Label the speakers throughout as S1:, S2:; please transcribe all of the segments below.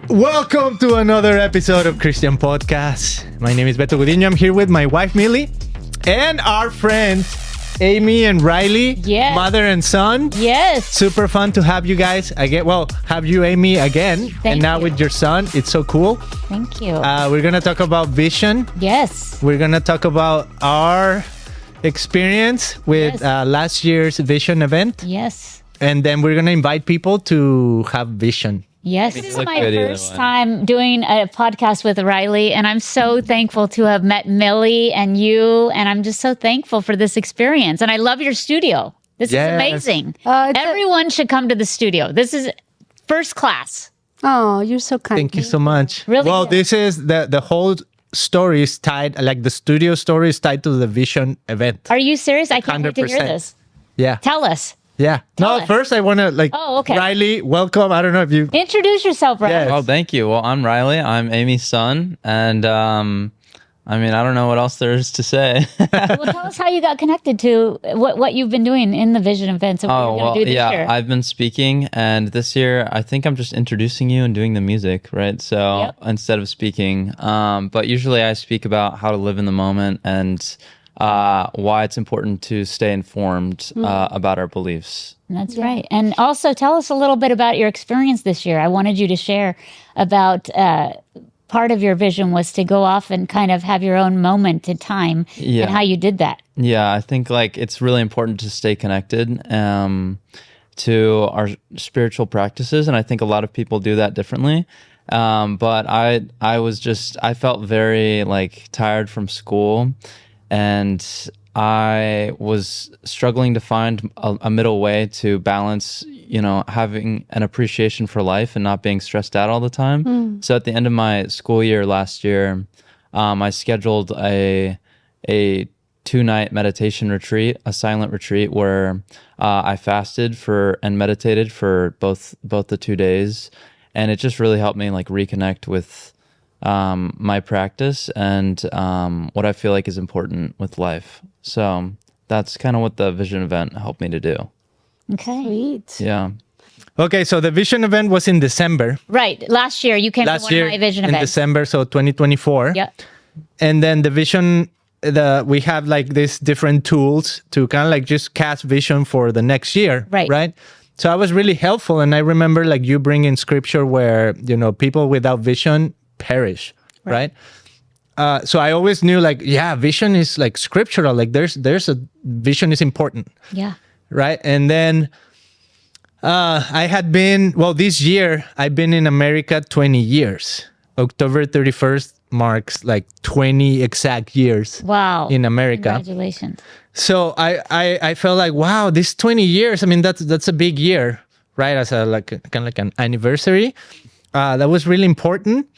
S1: Welcome to another episode of Christian Podcast. My name is Beto and I'm here with my wife Mili and our friends Amy and Riley.
S2: Yes.
S1: Mother and son.
S2: Yes.
S1: Super fun to have you guys again. Well, have you, Amy, again. And now with your son. It's so cool.
S2: Thank you.
S1: We're going to talk about vision.
S2: Yes.
S1: We're going to talk about our experience with last year's vision event.
S2: Yes.
S1: And then we're going to invite people to have vision.
S2: Yes, this is my first time doing a podcast with Riley, and I'm so thankful to have met Mili and you, and I'm just so thankful for this experience. And I love your studio. This is amazing. Everyone should come to the studio. This is first class.
S3: Oh, you're so kind.
S1: Thank you so much.
S2: Really
S1: well,
S2: good.
S1: this is the whole story is tied, like the studio story is tied to the vision event.
S2: Are you serious? I can't wait to hear
S1: 100%.
S2: this.
S1: Yeah.
S2: Tell us.
S1: Yeah.
S2: Tell
S1: No,
S2: us.
S1: first I want to Riley, welcome. I don't know if you...
S2: Introduce yourself, Riley.
S1: Yes.
S4: Oh, thank you. Well, I'm Riley. I'm Amy's son. And I don't know what else there is to say.
S2: Well, tell us how you got connected to what you've been doing in the vision events and what you're going to do this year.
S4: I've been speaking. And this year, I think I'm just introducing you and doing the music, right? So instead of speaking. But usually I speak about how to live in the moment and why it's important to stay informed about our beliefs.
S2: That's right. And also tell us a little bit about your experience this year. I wanted you to share about part of your vision was to go off and kind of have your own moment in time and how you did that.
S4: Yeah, I think it's really important to stay connected to our spiritual practices. And I think a lot of people do that differently. But I felt very tired from school. And I was struggling to find a middle way to balance, having an appreciation for life and not being stressed out all the time. So at the end of my school year last year, I scheduled a 2-night meditation retreat, a silent retreat where I fasted and meditated for both the 2 days. And it just really helped me reconnect with my practice and what I feel like is important with life. So that's kind of what the vision event helped me to do.
S2: Okay.
S3: Sweet.
S4: Yeah.
S1: Okay, so the vision event was in December.
S2: Right. Last year, you came to one of my vision
S1: in
S2: events.
S1: December, so 2024.
S2: Yeah.
S1: And then the vision, we have these different tools to kind of just cast vision for the next year. Right. So I was really helpful. And I remember you bring in scripture where, people without vision perish. Right. So I always knew vision is scriptural. There's a vision is important.
S2: Yeah.
S1: Right. And then I had been, this year I've been in America 20 years. October 31st marks 20 exact years.
S2: Wow.
S1: In America.
S2: Congratulations.
S1: So I felt wow, this 20 years, that's a big year, right? As a kind of an anniversary. That was really important.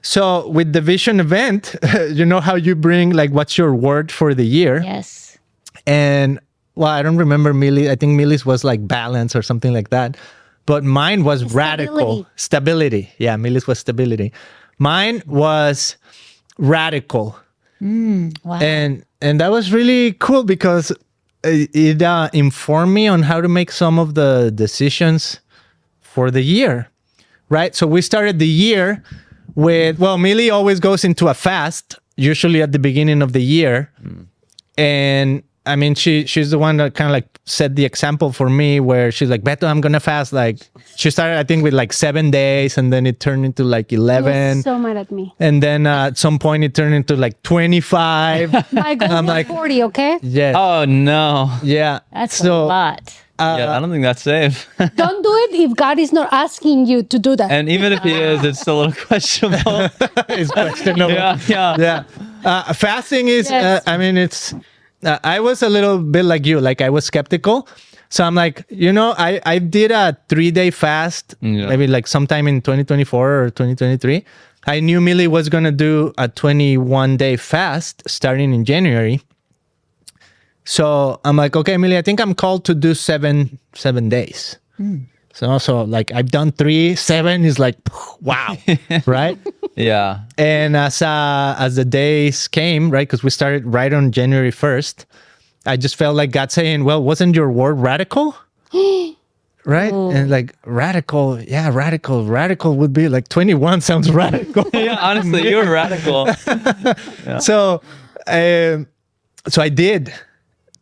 S1: So with the vision event, you know how you bring what's your word for the year?
S2: Yes.
S1: And I don't remember Mili. I think Mili's was balance or something like that. But mine was radical. Stability. Yeah, Mili's was stability. Mine was radical.
S2: Wow.
S1: And that was really cool because it informed me on how to make some of the decisions for the year, right? So we started the year with, Mili always goes into a fast, usually at the beginning of the year. And she's the one that kind of set the example for me where she's Beto, I'm going to fast. She started, I think, with 7 days and then it turned into 11.
S3: You're so mad at me.
S1: And then at some point it turned into 25.
S3: My goal was 40, okay?
S1: Yes.
S4: Oh, no.
S1: Yeah.
S2: That's a lot.
S4: Yeah, I don't think that's safe.
S3: Don't do it if God is not asking you to do that.
S4: And even if he is, it's still a little questionable.
S1: It's questionable.
S4: Yeah.
S1: Fasting is,
S3: Yes.
S1: it's, I was a little bit like you, I was skeptical. So I'm I did a 3-day fast, maybe sometime in 2024 or 2023. I knew Mili was going to do a 21-day fast starting in January. So I'm okay, Mili, I think I'm called to do 7 days. So also I've done 3, 7 is wow, right?
S4: Yeah.
S1: And as the days came, right, because we started right on January 1st, I just felt God saying, wasn't your word radical? right?
S2: Ooh.
S1: And like radical, yeah, radical would be like 21 sounds radical.
S4: Yeah, honestly, you were radical.
S1: So, so I did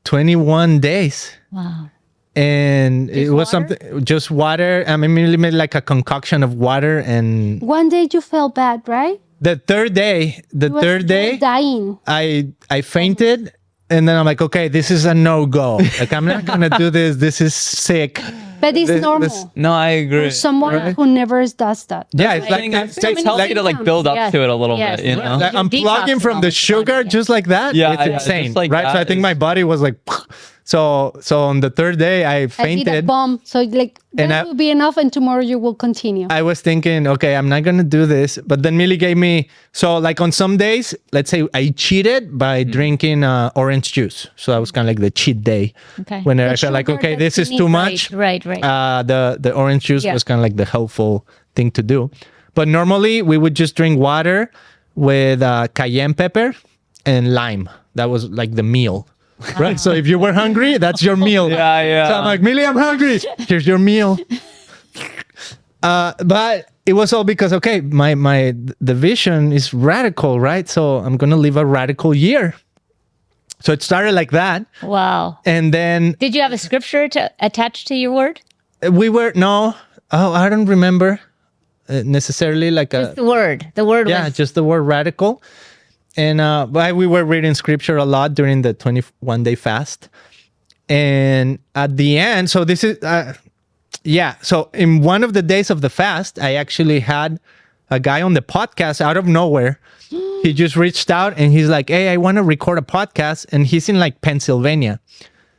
S1: 21 days.
S2: Wow.
S1: And
S2: Just
S1: it was
S2: water?
S1: something, just water. I mean, we made like a concoction of water. And
S3: One day you felt bad, right?
S1: the third day,
S3: You were dying.
S1: I fainted. And then I'm like, okay, this is a no-go. Like, I'm not going to do this. This is sick.
S3: But it's normal.
S4: No, I agree.
S3: For someone who never does that.
S1: Yeah, it's
S4: I think
S1: like,
S4: it's healthy to like build up
S2: Yes.
S4: to it a little
S2: Yes.
S4: bit, you know?
S1: like, I'm
S2: Detoxing
S1: plugging from
S2: all
S1: the
S2: the
S1: sugar
S2: time,
S1: just like that.
S4: Yeah,
S1: It's
S4: yeah,
S1: insane,
S4: just like
S1: right? So I
S4: that
S1: think
S4: is-
S1: my body was like, so on the third day I
S3: I did a
S1: fainted.
S3: bomb. So like
S1: And
S3: that will be enough and tomorrow you will continue.
S1: I was thinking, okay, I'm not going to do this. But then Mili gave me, so like on some days, let's say I cheated by drinking orange juice. So that was kind of like the cheat day.
S2: Okay.
S1: When I
S3: The
S1: felt like,
S3: sugar
S1: okay,
S3: that
S1: this
S3: you
S1: is
S3: need.
S1: too much.
S2: Right.
S1: The orange juice
S2: Yeah.
S1: was kind of like the helpful thing to do. But normally we would just drink water with cayenne pepper and lime. That was like the meal. Right. So if you were hungry, that's your meal.
S4: Yeah, yeah.
S1: So I'm like, Mili, I'm hungry. Here's your meal. But it was all because, okay, the vision is radical, right? So I'm going to live a radical year. So it started like that.
S2: Wow.
S1: And then
S2: Did you have a scripture to attach to your word?
S1: I don't remember necessarily like
S2: Just the word. The word
S1: yeah,
S2: was
S1: just the word radical. And but we were reading scripture a lot during the 21-day fast. And at the end, so this is, so in one of the days of the fast, I actually had a guy on the podcast out of nowhere. He just reached out and he's like, hey, I want to record a podcast. And he's in like Pennsylvania.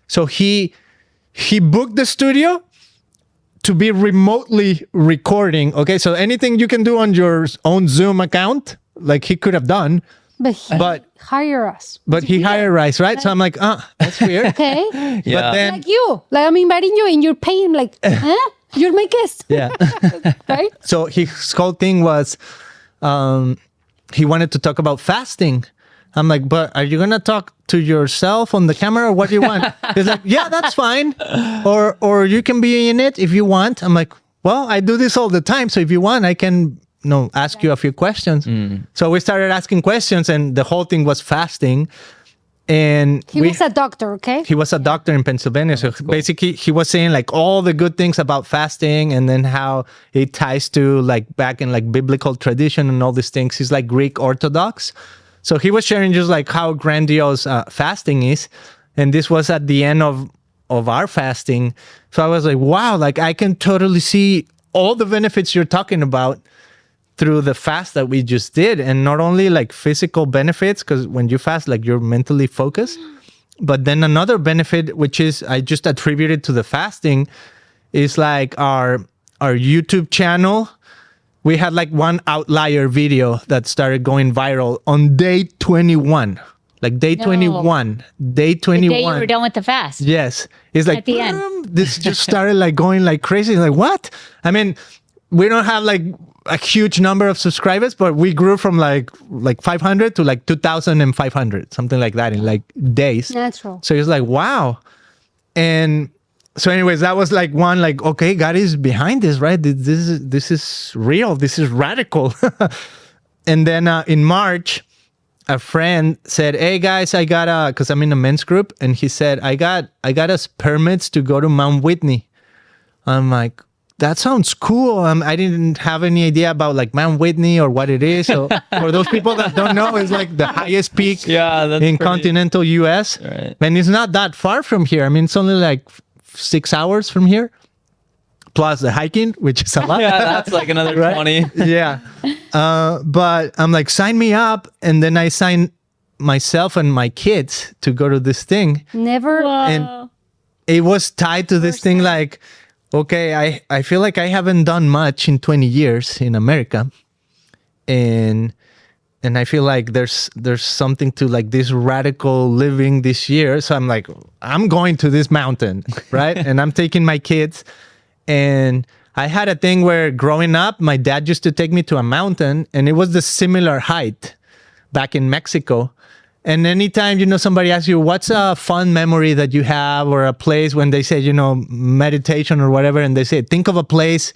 S1: So he booked the studio to be remotely recording. Okay, so anything you can do on your own Zoom account, like he could have done.
S3: But hire us.
S1: But he hired us, right? So I'm like, that's weird.
S3: Okay.
S4: Yeah.
S1: But then,
S3: Like you. Like I'm inviting you and you're paying like, huh? You're my guest.
S1: yeah.
S3: Right?
S1: So his whole thing was, he wanted to talk about fasting. I'm like, but are you gonna talk to yourself on the camera, or what do you want? He's like, yeah, that's fine. Or you can be in it if you want. I'm like, well, I do this all the time, so if you want, I can ask you a few questions. So we started asking questions, and the whole thing was fasting. And
S3: He was a doctor, okay?
S1: he was a doctor in Pennsylvania. So basically he was saying like all the good things about fasting, and then how it ties to like back in like biblical tradition and all these things. He's like Greek Orthodox. So he was sharing just like how grandiose fasting is. And this was at the end of our fasting. So I was like, wow, like I can totally see all the benefits you're talking about through the fast that we just did. And not only like physical benefits, because when you fast, like you're mentally focused, but then another benefit, which is I just attributed to the fasting, is like our YouTube channel. We had like one outlier video that started going viral on day 21. Like day 21. Day 21.
S2: the day you were done with the fast.
S1: Yes. It's like,
S2: At the end.
S1: boom, this just started like going like crazy. Like, what? I mean, we don't have like a huge number of subscribers, but we grew from like 500 to like 2,500, something like that in like days.
S3: Natural.
S1: So it's like, wow. And so anyways, that was like one, like, okay, God is behind this, right? This is real. This is radical. And then in March, a friend said, hey guys, I got because I'm in a men's group. And he said, I got us permits to go to Mount Whitney. I'm like, that sounds cool. I didn't have any idea about like Mount Whitney or what it is. So for those people that don't know, it's like the highest peak in continental US.
S4: Right.
S1: And it's not that far from here. I mean, it's only like 6 hours from here, plus the hiking, which is a lot.
S4: Yeah, that's like another 20.
S1: Yeah. But I'm like, sign me up. And then I signed myself and my kids to go to this thing.
S3: Never.
S1: And it was tied to this thing like, okay, I feel like I haven't done much in 20 years in America. And I feel like there's something to like this radical living this year. So I'm like, I'm going to this mountain, right? And I'm taking my kids. And I had a thing where growing up, my dad used to take me to a mountain, and it was the similar height back in Mexico. And anytime, somebody asks you, what's a fun memory that you have, or a place when they say, meditation or whatever, and they say, think of a place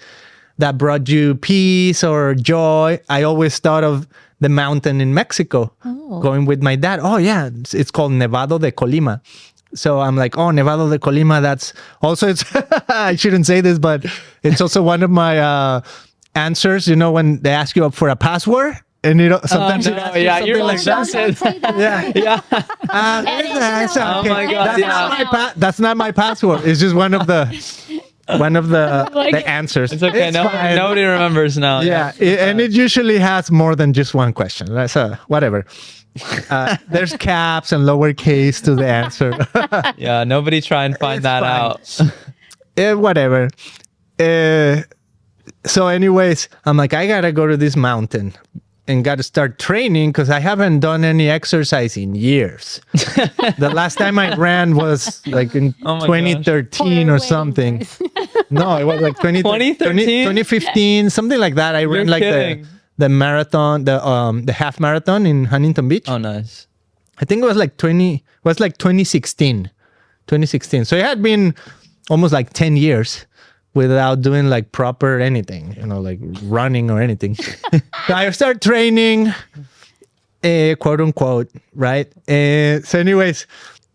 S1: that brought you peace or joy. I always thought of the mountain in Mexico, going with my dad. Oh yeah, it's called Nevado-de Colima. So I'm like, Nevado-de Colima, that's also, it's I shouldn't say this, but it's also one of my answers, when they ask you for a password. And sometimes
S4: you're like
S1: that. Yeah.
S4: Oh my God!
S1: That's not my password. It's just one of the the answers.
S4: It's okay. Nobody remembers now.
S1: Yeah, and it usually has more than just one question. That's whatever. There's caps and lowercase to the answer.
S4: Yeah, nobody try and find that out.
S1: Whatever. So, anyways, I'm like, I gotta go to this mountain and got to start training because I haven't done any exercise in years. The last time I ran was like in 2013 or something. No, it was like 2015, something like that. I ran like the marathon, the half marathon in Huntington Beach.
S4: Oh, nice.
S1: I think it was like 2016. So it had been almost like 10 years without doing like proper anything, like running or anything. So I start training, quote unquote, right? So anyways,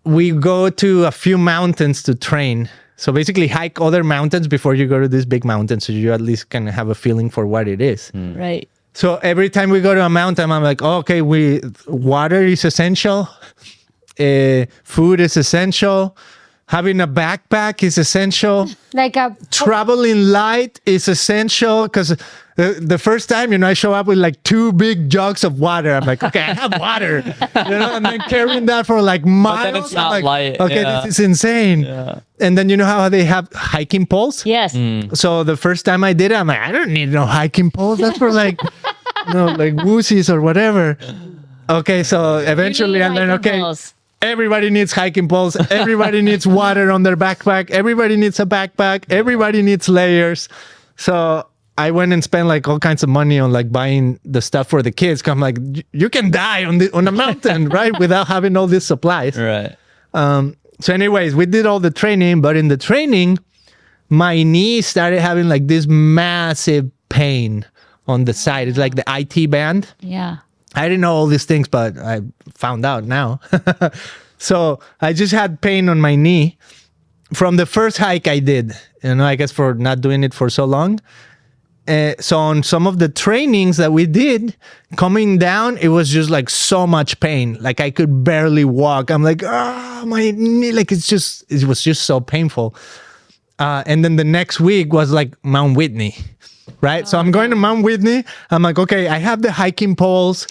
S1: we go to a few mountains to train. So basically hike other mountains before you go to this big mountain, so you at least can have a feeling for what it is.
S2: Right.
S1: So every time we go to a mountain, I'm like, okay, water is essential. Food is essential. Having a backpack is essential. Traveling light is essential because the first time, I show up with like 2 big jugs of water. I'm like, okay, I have water, and then carrying that for like miles.
S4: But then it's not light.
S1: Okay, this is insane. Yeah. And then how they have hiking poles?
S2: Yes.
S1: So the first time I did it, I'm like, I don't need no hiking poles. That's for like, like woosies or whatever. Okay, so eventually I learned, poles. Everybody needs hiking poles. Everybody needs water on their backpack. Everybody needs a backpack. Everybody needs layers. So I went and spent like all kinds of money on like buying the stuff for the kids. Cause I'm like, you can die on a mountain, right? Without having all these supplies.
S4: Right.
S1: So anyways, we did all the training, but in the training, my knee started having like this massive pain on the side. It's like the IT band.
S2: Yeah.
S1: I didn't know all these things, but I found out now. So I just had pain on my knee from the first hike I did, I guess for not doing it for so long. So on some of the trainings that we did, coming down, it was just like so much pain. Like I could barely walk. I'm like, my knee, like it was just so painful. And then the next week was like Mount Whitney. Right. So I'm going to Mount Whitney. I'm like, okay, I have the hiking poles.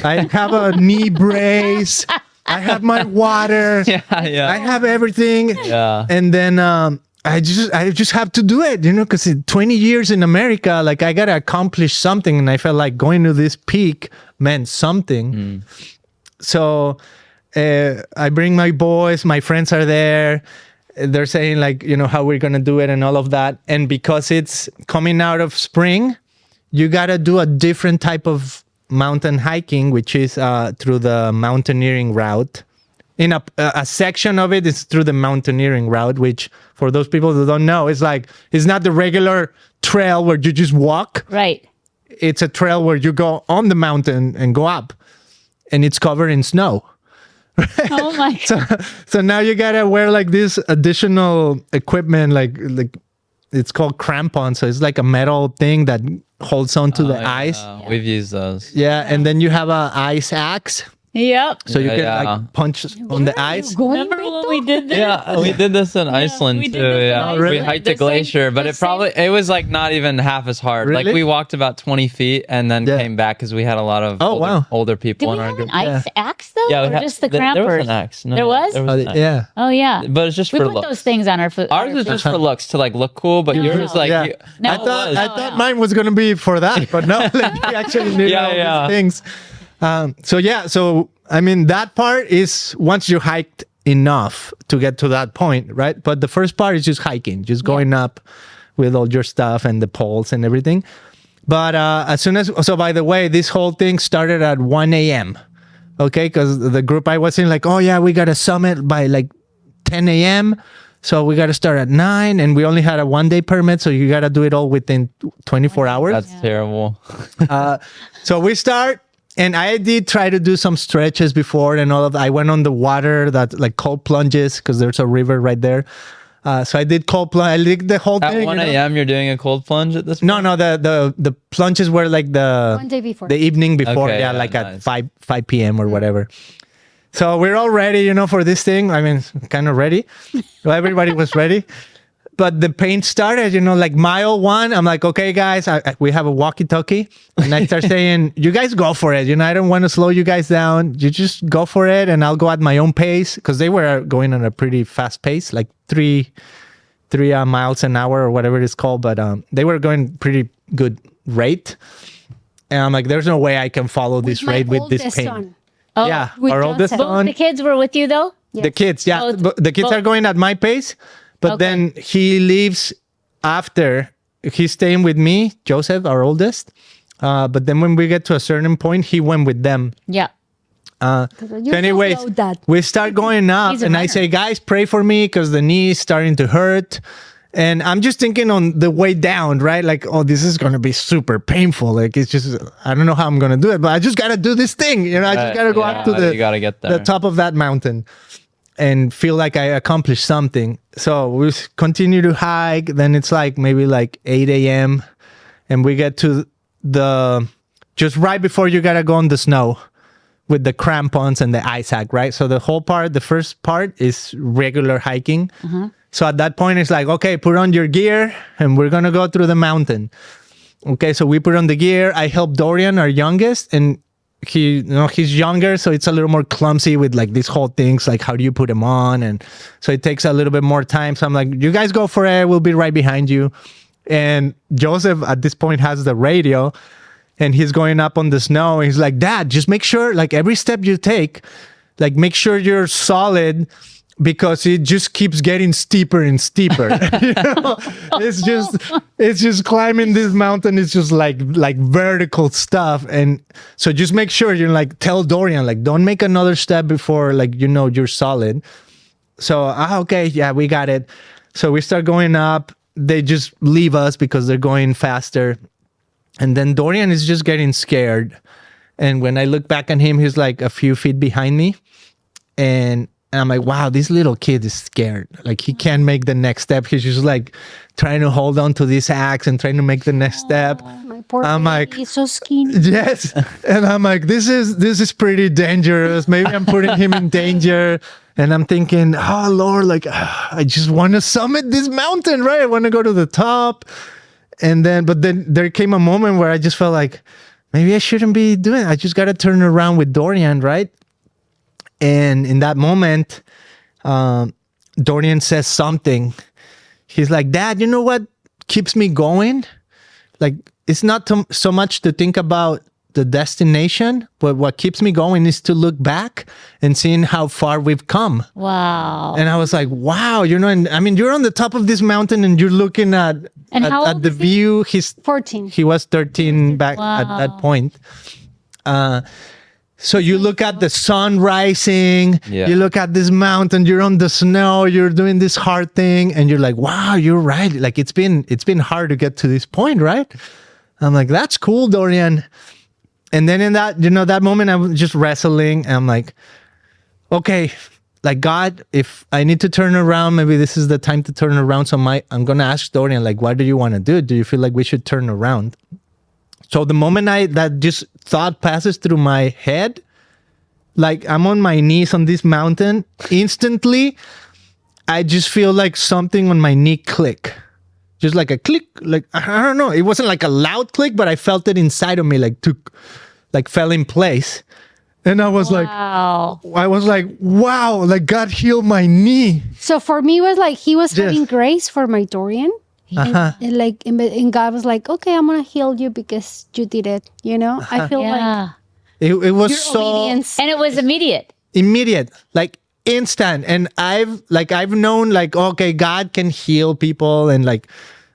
S1: I have a knee brace. I have my water.
S4: Yeah.
S1: I have everything.
S4: Yeah.
S1: And then I just have to do it, because in 20 years in America, like I got to accomplish something. And I felt like going to this peak meant something. So I bring my boys, my friends are there. They're saying like, how we're going to do it and all of that. And because it's coming out of spring, you got to do a different type of mountain hiking, which is through the mountaineering route. In a section of it is through the mountaineering route, which for those people who don't know, it's not the regular trail where you just walk.
S2: Right.
S1: It's a trail where you go on the mountain and go up, and it's covered in snow.
S2: Oh my God.
S1: So now you gotta wear like this additional equipment, like it's called crampons. So it's like a metal thing that holds on to the ice.
S4: We've used those.
S1: Yeah, and then you have a ice axe.
S2: Yep.
S1: So you can like punch on the ice.
S2: Remember when we did this?
S4: Yeah, we did this in Iceland too. Yeah,
S1: really?
S4: We hiked a glacier, but it was like not even half as hard.
S1: Really?
S4: Like we walked about 20 feet and then came back because we had a lot of older people
S2: Did we
S4: in our
S2: have
S4: group.
S2: an ice axe though?
S4: Yeah,
S2: or just the crampers?
S4: There was an axe. No,
S2: there was?
S4: There was an axe.
S1: Yeah.
S2: Oh yeah.
S4: But it's just
S2: we
S4: for
S2: put
S4: looks.
S2: those things on our foot.
S4: Ours is just for looks to like look cool, but yours like
S1: Yeah.
S2: No,
S1: I thought
S2: no.
S1: mine was gonna be for that, but no, like, we actually need all these things. So I mean, that part is once you hiked enough to get to that point, right? But the first part is just hiking, just going up with all your stuff and the poles and everything. But by the way, this whole thing started at 1 a.m. Okay, because the group I was in, like, oh yeah, we got a summit by like 10 a.m. So we got to start at 9, and we only had a 1-day permit, so you got to do it all within 24 hours.
S4: That's terrible.
S1: So we start, and I did try to do some stretches before and all of that. I went on the water, that like cold plunges, because there's a river right there. So I did cold plunge. I did the whole
S4: At
S1: thing.
S4: 1 a.m. You're doing a cold plunge at this point?
S1: No, the plunges were like the
S3: 1 day before.
S1: the evening before,
S4: Okay,
S1: yeah,
S4: yeah,
S1: like
S4: nice.
S1: at 5 p.m. or whatever. So we're all ready, for this thing. I mean, kind of ready. Well, everybody was ready. But the pain started, like mile 1. I'm like, okay, guys, we have a walkie-talkie. And I start saying, you guys go for it. I don't want to slow you guys down. You just go for it, and I'll go at my own pace. Because they were going at a pretty fast pace, like 3 miles an hour or whatever it's called. But they were going pretty good rate. And I'm like, there's no way I can follow this rate with this pain.
S3: Son.
S2: Oh,
S1: Yeah,
S3: with
S1: our oldest
S3: Joseph.
S1: son.
S2: the kids were with you though?
S1: The kids, yeah.
S2: Both-
S1: But the kids
S2: both-
S1: are going at my pace. But
S2: Okay.
S1: then he leaves after. He's staying with me, Joseph, our oldest. But then when we get to a certain point, he went with them.
S2: Yeah.
S3: You're
S1: So anyways,
S3: so slow, Dad.
S1: we start going up,
S2: He's a
S1: and I
S2: runner.
S1: say, guys, pray for me because the knee is starting to hurt. And I'm just thinking on the way down, right? Like, oh, this is going to be super painful. Like, it's just, I don't know how I'm going to do it, but I just got to do this thing. I just got to go up to
S4: you gotta get there.
S1: the top of that mountain and feel like I accomplished something. So we continue to hike. Then it's like maybe like 8 a.m. And we get to just right before you got to go on the snow with the crampons and the ice hack, right? So the first part is regular hiking. So at that point, it's like, okay, put on your gear and we're going to go through the mountain. Okay, so we put on the gear. I help Dorian, our youngest, and he's younger, so it's a little more clumsy with like these whole things, like how do you put them on? And so it takes a little bit more time. So I'm like, you guys go for it. We'll be right behind you. And Joseph at this point has the radio, and he's going up on the snow. He's like, Dad, just make sure, like every step you take, like make sure you're solid, because it just keeps getting steeper and steeper. It's just climbing this mountain. It's just like vertical stuff. And so just make sure you're like, tell Dorian, like, don't make another step before like, you're solid. So, okay, yeah, we got it. So we start going up. They just leave us because they're going faster. And then Dorian is just getting scared. And when I look back at him, he's like a few feet behind me. And I'm like, wow, this little kid is scared. Like, he can't make the next step. He's just like trying to hold on to this axe and trying to make the next step.
S3: My poor
S1: I'm
S3: baby,
S1: like-
S3: he's so skinny.
S1: Yes. And I'm like, this is pretty dangerous. Maybe I'm putting him in danger. And I'm thinking, oh Lord, like, I just want to summit this mountain, right? I want to go to the top. But then there came a moment where I just felt like, maybe I shouldn't be doing it. I just got to turn around with Dorian, right? And in that moment, Dorian says something. He's like, Dad, you know what keeps me going? Like, it's not so much to think about the destination, but what keeps me going is to look back and seeing how far we've come.
S2: Wow.
S1: And I was like, wow, and I mean, you're on the top of this mountain and you're looking at
S2: how
S1: at
S2: old
S1: the
S2: is he?
S1: view.
S3: 14.
S1: He was 13 back at that point. So you look at the sun rising,
S4: Yeah.
S1: you look at this mountain, you're on the snow, you're doing this hard thing, and you're like, wow, you're right. Like, it's been hard to get to this point, right? I'm like, that's cool, Dorian. And then in that, that moment, I was just wrestling. And I'm like, okay, like, God, if I need to turn around, maybe this is the time to turn around. So I'm going to ask Dorian, like, what do you want to do? Do you feel like we should turn around? So the moment that just thought passes through my head, like I'm on my knees on this mountain, instantly, I just feel like something on my knee click. Just like a click, like, I don't know. It wasn't like a loud click, but I felt it inside of me, like fell in place. And I was
S2: Wow.
S1: wow, like God healed my knee.
S3: So for me, it was like he was
S1: Yes.
S3: having grace for my Dorian. And God was like, okay, I'm going to heal you because you did it. I feel like
S2: Yeah.
S1: It was
S3: your
S1: so
S3: obedience.
S2: And it was immediate.
S1: immediate, like instant. And I've known, like, okay, God can heal people, and like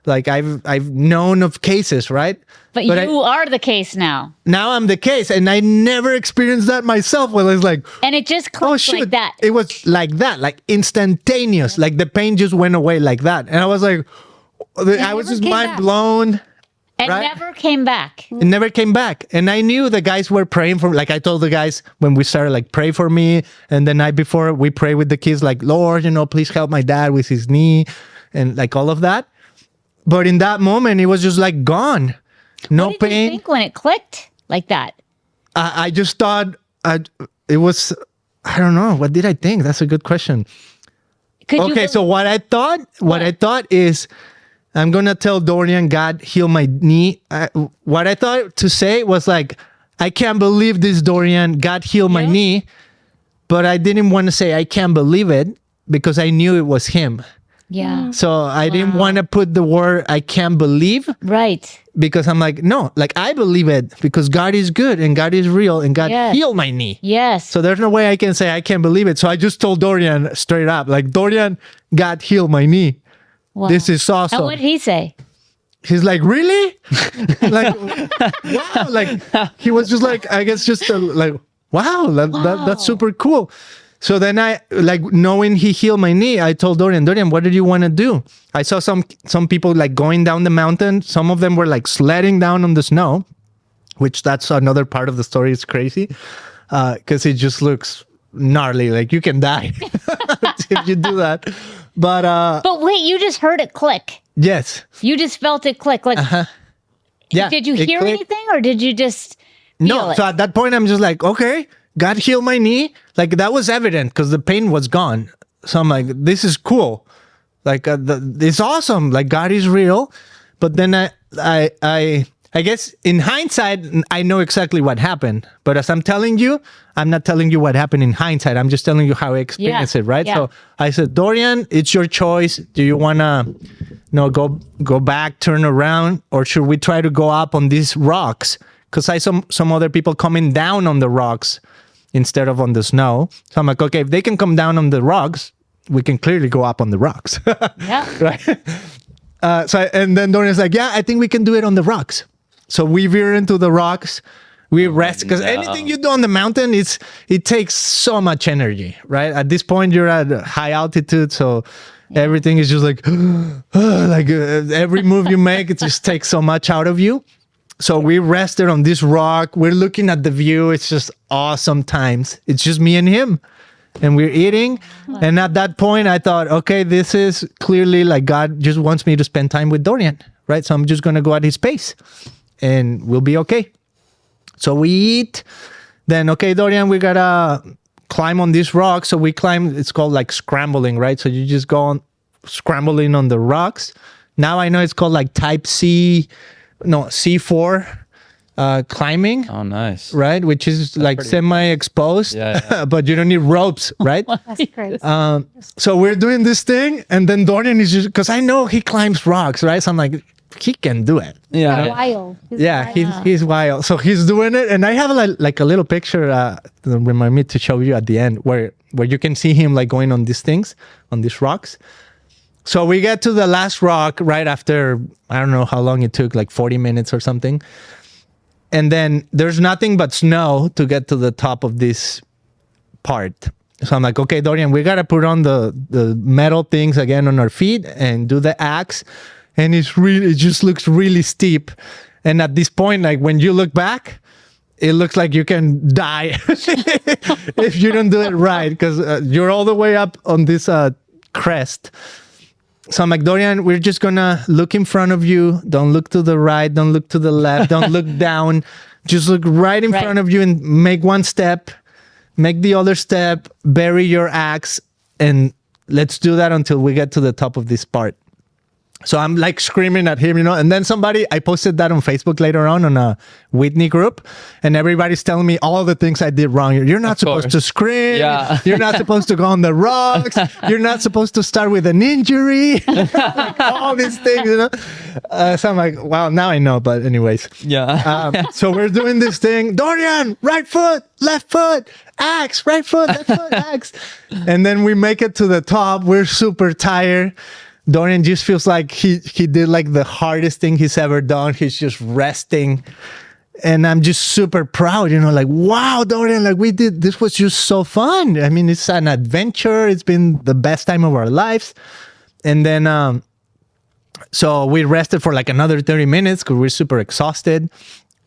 S1: Like I've known of cases, right?
S2: But you are the case now.
S1: Now I'm the case, and I never experienced that myself. Well, it's like,
S2: and it just clicked like that.
S1: It was like that, like instantaneous. Like the pain just went away like that, and I was like, I was just mind blown.
S2: And never came back.
S1: It never came back. And I knew the guys were praying for, like I told the guys when we started, like, pray for me. And the night before we pray with the kids, like, Lord, please help my dad with his knee and like all of that. But in that moment, it was just like gone. No
S2: what did
S1: pain.
S2: You think when it clicked like that?
S1: I just thought it was, I don't know. What did I think? That's a good question. So what I thought is, I'm going to tell Dorian, God, heal my knee. What I thought to say was like, I can't believe this, Dorian. God, heal my knee. But I didn't want to say, I can't believe it, because I knew it was him.
S2: Yeah.
S1: So I didn't want to put the word, I can't believe.
S2: Right.
S1: Because I'm like, no, like I believe it, because God is good and God is real and God healed my knee.
S2: Yes.
S1: So there's no way I can say, I can't believe it. So I just told Dorian straight up, like, Dorian, God healed my knee. Wow. This is awesome.
S2: And what did he say?
S1: He's like, really? Like, wow. Like, he was just like, I guess just like, wow, that's super cool. So then I, like, knowing he healed my knee, I told Dorian, what did you want to do? I saw some people like going down the mountain. Some of them were like sledding down on the snow, which that's another part of the story. It's crazy because it just looks gnarly. Like you can die if you do that. But
S2: wait, you just heard it click.
S1: Yes.
S2: You just felt it click. Like,
S1: yeah.
S2: Did you hear anything, or did you just feel it?
S1: So at that point, I'm just like, okay, God healed my knee. Like that was evident because the pain was gone. So I'm like, this is cool. Like it's awesome. Like God is real. But then I guess in hindsight, I know exactly what happened. But as I'm telling you, I'm not telling you what happened in hindsight. I'm just telling you how I experienced it, right? Yeah. So I said, Dorian, it's your choice. Do you want to go back, turn around, or should we try to go up on these rocks? Because I saw some other people coming down on the rocks instead of on the snow. So I'm like, okay, if they can come down on the rocks, we can clearly go up on the rocks.
S2: Yeah.
S1: Right? And then Dorian's like, yeah, I think we can do it on the rocks. So we veer into the rocks, we rest, because anything you do on the mountain, it takes so much energy, right? At this point, you're at high altitude, so everything is just like, every move you make, it just takes so much out of you. So we rested on this rock. We're looking at the view. It's just awesome times. It's just me and him. And we're eating. And at that point, I thought, okay, this is clearly like God just wants me to spend time with Dorian, right? So I'm just going to go at his pace and we'll be okay. So we eat. Then, okay, Dorian, we got to climb on this rock. So we climb. It's called like scrambling, right? So you just go on scrambling on the rocks. Now I know it's called like C4 climbing.
S4: Oh, nice.
S1: Right? Which is that's like semi-exposed, but you don't need ropes, right?
S3: That's crazy.
S1: So we're doing this thing, and then Dorian is just, because I know he climbs rocks, right? So I'm like, he can do it.
S3: Yeah. Wild.
S1: He's wild. So he's doing it, and I have like a little picture to remind me to show you at the end where you can see him like going on these things, on these rocks. So we get to the last rock right after, I don't know how long it took, like 40 minutes or something. And then there's nothing but snow to get to the top of this part. So I'm like, okay, Dorian, we got to put on the metal things again on our feet and do the axe. And it just looks really steep. And at this point, like when you look back, it looks like you can die if you don't do it right, because you're all the way up on this crest. So I'm like, Dorian, we're just going to look in front of you. Don't look to the right. Don't look to the left. Don't look down. Just look right in front of you and make one step. Make the other step. Bury your axe. And let's do that until we get to the top of this part. So I'm like screaming at him, and then I posted that on Facebook later on a Whitney group, and everybody's telling me all the things I did wrong. You're not supposed to scream. Yeah. You're not supposed to go on the rocks. You're not supposed to start with an injury. Like all these things, So I'm like, wow, now I know. But anyways.
S4: Yeah.
S1: So we're doing this thing. Dorian, right foot, left foot, axe, right foot, left foot, axe. And then we make it to the top. We're super tired. Dorian just feels like he did like the hardest thing he's ever done. He's just resting. And I'm just super proud, like, wow, Dorian, like this was just so fun. I mean, it's an adventure. It's been the best time of our lives. And then, so we rested for like another 30 minutes because we're super exhausted.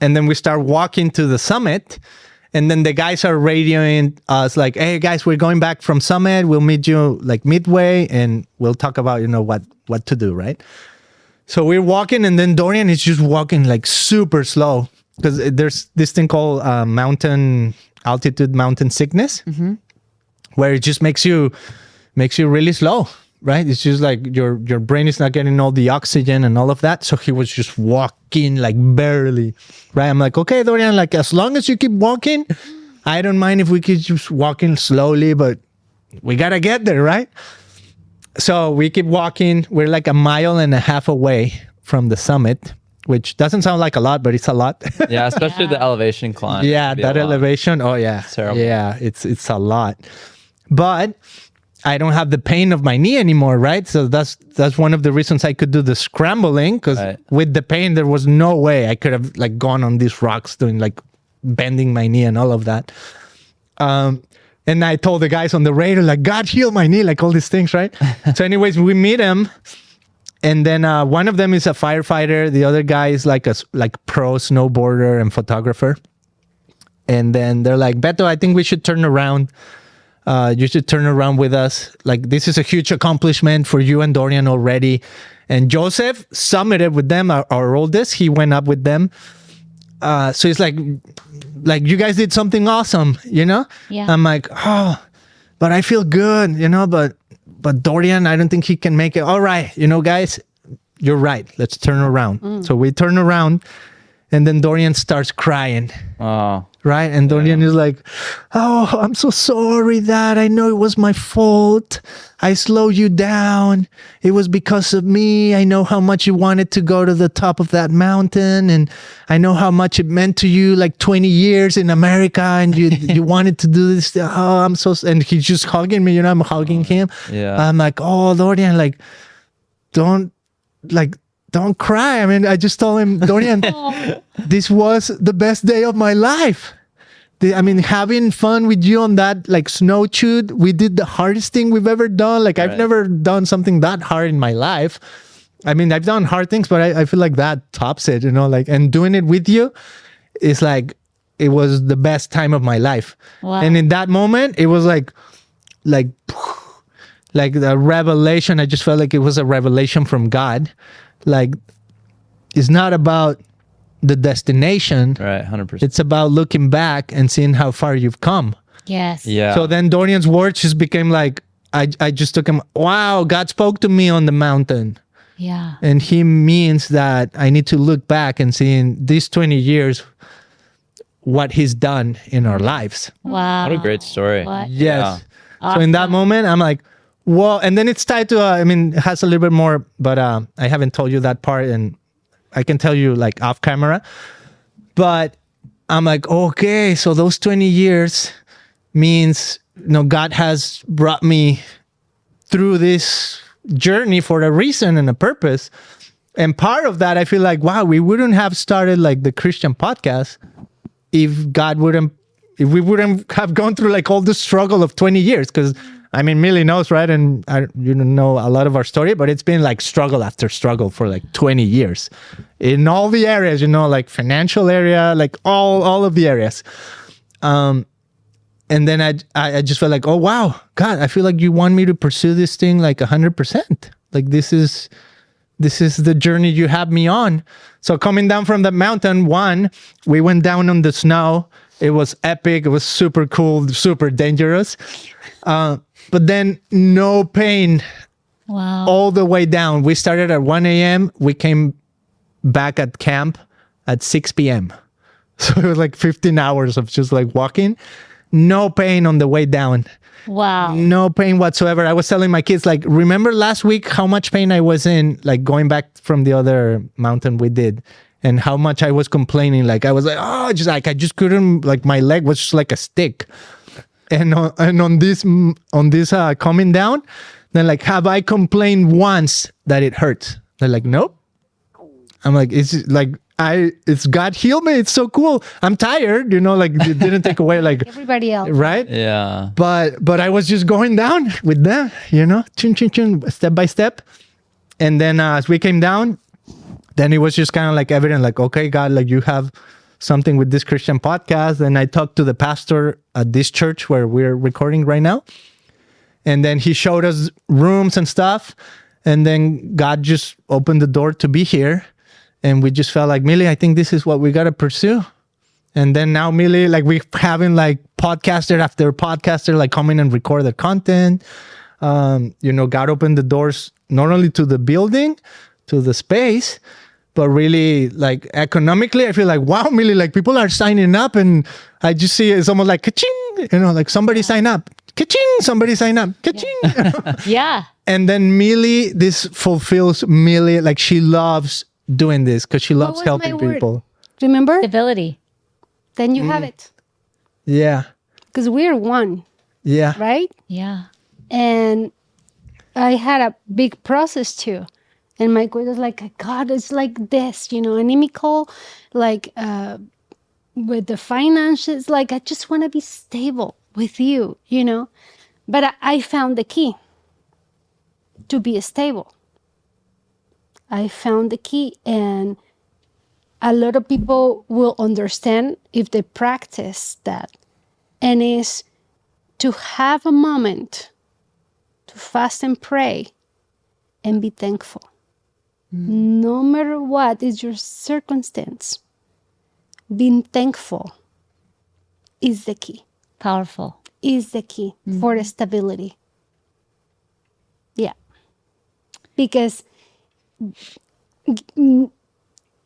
S1: And then we start walking to the summit. And then the guys are radioing us like, hey guys, we're going back from summit. We'll meet you like midway and we'll talk about, what to do, right? So we're walking and then Dorian is just walking like super slow because there's this thing called mountain sickness, where it just makes you really slow, right? It's just like your brain is not getting all the oxygen and all of that. So he was just walking like barely, right? I'm like, okay, Dorian, like as long as you keep walking, I don't mind if we keep just walking slowly, but we got to get there, right? So we keep walking. We're like 1.5 miles away from the summit, which doesn't sound like a lot, but it's a lot.
S4: Yeah, especially the elevation climb.
S1: Yeah, that elevation. Oh yeah.
S4: It's terrible.
S1: Yeah, it's a lot. But I don't have the pain of my knee anymore, right? So that's one of the reasons I could do the scrambling, because with the pain, there was no way I could have like gone on these rocks doing like bending my knee and all of that. And I told the guys on the radio, like, God heal my knee, like all these things, right? So anyways, we meet him. And then one of them is a firefighter. The other guy is like a pro snowboarder and photographer. And then they're like, Beto, I think we should turn around. You should turn around with us. Like, this is a huge accomplishment for you and Dorian already. And Joseph summited with them, our oldest. He went up with them. So it's like you guys did something awesome, Yeah. I'm like, oh, but I feel good, but Dorian, I don't think he can make it. All right, guys, you're right. Let's turn around. So we turn around and then Dorian starts crying.
S4: Oh.
S1: Right? And Dorian is like, oh, I'm so sorry, Dad. I know it was my fault. I slowed you down. It was because of me. I know how much you wanted to go to the top of that mountain. And I know how much it meant to you, like 20 years in America. And you wanted to do this. Oh, I'm so... And he's just hugging me. I'm hugging him.
S4: Yeah.
S1: I'm like, oh, Dorian, like, don't cry. I mean, I just told him, Dorian, this was the best day of my life. Having fun with you on that, like, snow shoot, we did the hardest thing we've ever done. Like, I've never done something that hard in my life. I mean, I've done hard things, but I feel like that tops it, and doing it with you is like, it was the best time of my life.
S2: Wow.
S1: And in that moment, it was like the revelation. I just felt like it was a revelation from God. Like, it's not about the destination.
S4: Right, 100%.
S1: It's about looking back and seeing how far you've come.
S2: Yes.
S4: Yeah.
S1: So then Dorian's words just became like, I just took him, wow, God spoke to me on the mountain.
S2: Yeah.
S1: And he means that I need to look back and see in these 20 years what he's done in our lives.
S2: Wow.
S4: What a great story.
S2: What?
S1: Yes.
S2: Yeah.
S1: So in that moment, I'm like, whoa. And then it's tied to, it has a little bit more, but I haven't told you that part, and I can tell you like off camera. But I'm like, okay, so those 20 years means, God has brought me through this journey for a reason and a purpose. And part of that, I feel like, wow, we wouldn't have started like the Christian podcast if we wouldn't have gone through like all the struggle of 20 years. Because Mili knows, right? And you know a lot of our story, but it's been like struggle after struggle for like 20 years in all the areas, like financial area, like all of the areas. And then I just felt like, oh, wow, God, I feel like you want me to pursue this thing like 100%. Like this is the journey you have me on. So coming down from the mountain, we went down on the snow. It was epic. It was super cool, super dangerous. But then no pain.
S2: Wow.
S1: All the way down. We started at 1 a.m. We came back at camp at 6 p.m. So it was like 15 hours of just like walking. No pain on the way down.
S2: Wow.
S1: No pain whatsoever. I was telling my kids, like, remember last week how much pain I was in, like going back from the other mountain we did, and how much I was complaining. Like I was like, oh, I just couldn't, like my leg was just like a stick. And on this coming down, Then like, have I complained once that it hurts? They're like, nope. I'm like, it's God healed me. It's so cool. I'm tired, like it didn't take away like
S3: everybody else.
S1: Right?
S4: Yeah.
S1: But I was just going down with them, chin, chin, chin, step by step. And then as we came down, then it was just kind of like evident, like, okay, God, like you have something with this Christian podcast. And I talked to the pastor at this church where we're recording right now. And then he showed us rooms and stuff. And then God just opened the door to be here. And we just felt like, Mili, I think this is what we got to pursue. And then now, Mili, like we're having like podcaster after podcaster, like come in and record the content. God opened the doors not only to the building, to the space, but really like economically, I feel like, wow, Mili, like people are signing up and I just see it's almost like ka-ching, like somebody sign up, ka-ching, somebody sign up, ka-ching.
S2: Yeah.
S1: And then Mili, this fulfills Mili, like she loves doing this because she loves helping people.
S3: Remember?
S2: Stability.
S3: Then you have it.
S1: Yeah.
S3: Because we're one.
S1: Yeah.
S3: Right?
S2: Yeah.
S3: And I had a big process too. And my God was like, God, it's like this, anemical, like with the finances, like I just want to be stable with you, But I found the key to be stable. I found the key, and a lot of people will understand if they practice that. And is to have a moment to fast and pray and be thankful. No matter what is your circumstance, being thankful is the key.
S2: Powerful.
S3: Is the key for stability. Yeah. Because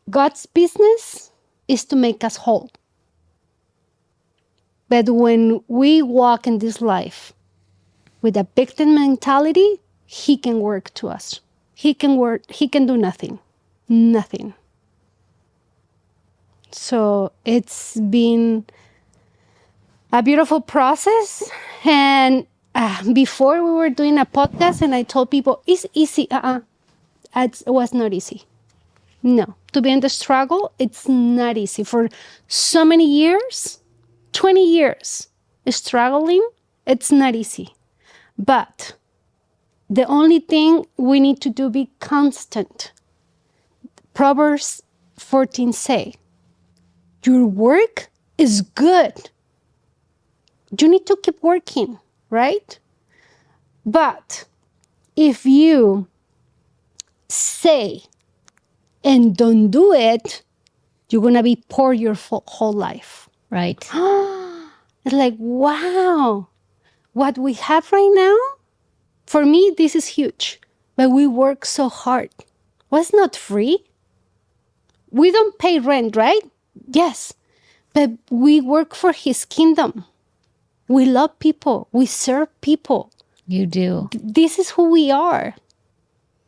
S3: God's business is to make us whole. But when we walk in this life with a victim mentality, He can work to us. He can do nothing. Nothing. So it's been a beautiful process. And before we were doing a podcast and I told people, it's easy. It was not easy. No. To be in the struggle, it's not easy. For so many years, 20 years, struggling, it's not easy. But the only thing we need to do be constant. Proverbs 14 say, your work is good. You need to keep working, right? But if you say and don't do it, you're going to be poor your whole life.
S2: Right.
S3: It's like, wow, what we have right now, for me, this is huge. But we work so hard. Well, it's not free. We don't pay rent, right? Yes. But we work for His kingdom. We love people. We serve people.
S2: You do.
S3: This is who we are.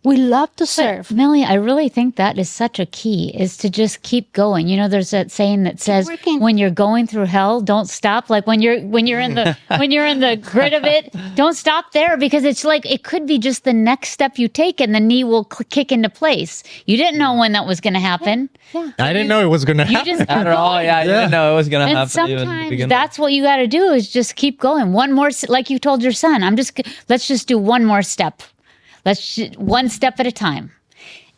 S3: We love to serve.
S2: But, Mili, I really think that is such a key, is to just keep going. There's that saying that says, when you're going through hell, don't stop. Like when you're in the grit of it, don't stop there, because it's like it could be just the next step you take and the knee will kick into place. You didn't know when that was going to happen.
S3: Yeah.
S1: I didn't know it was going to happen.
S4: At all. Yeah, I didn't know it was going to happen.
S2: Sometimes that's what you got to do, is just keep going. One more, like you told your son, let's just do one more step. One step at a time.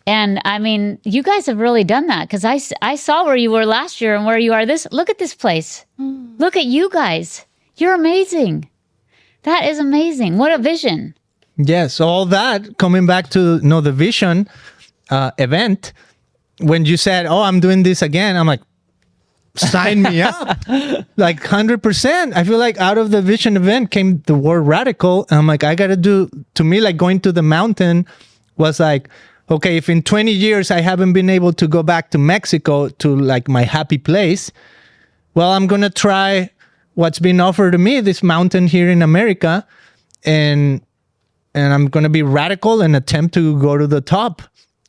S2: And I mean, you guys have really done that, because I saw where you were last year and where you are look at this place. Look at you guys. You're amazing. That is amazing. What a vision.
S1: Yes, all that coming back to the vision event. When you said, "Oh, I'm doing this again," I'm like, sign me up. Like 100%. I feel like out of the vision event came the word radical. And I'm like, I got to do, to me, like going to the mountain was like, okay, if in 20 years I haven't been able to go back to Mexico to like my happy place, well, I'm going to try what's been offered to me, this mountain here in America. And I'm going to be radical and attempt to go to the top.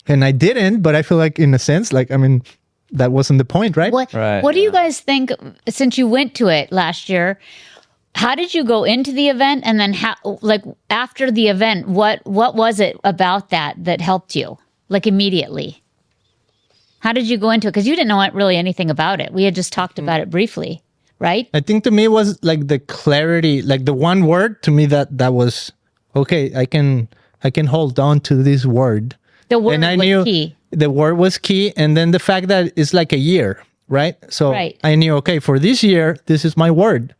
S1: And I didn't, but I feel like in a sense, like, I mean, that wasn't the point, right?
S2: What do you guys think, since you went to it last year, how did you go into the event? And then after the event, what was it about that helped you? Like immediately? How did you go into it? Because you didn't know really anything about it. We had just talked about it briefly, right?
S1: I think to me it was like the clarity, like the one word to me that was, okay, I can hold on to this word.
S2: The word was key.
S1: The word was key. And then the fact that it's like a year, right? So I knew, okay, for this year, this is my word.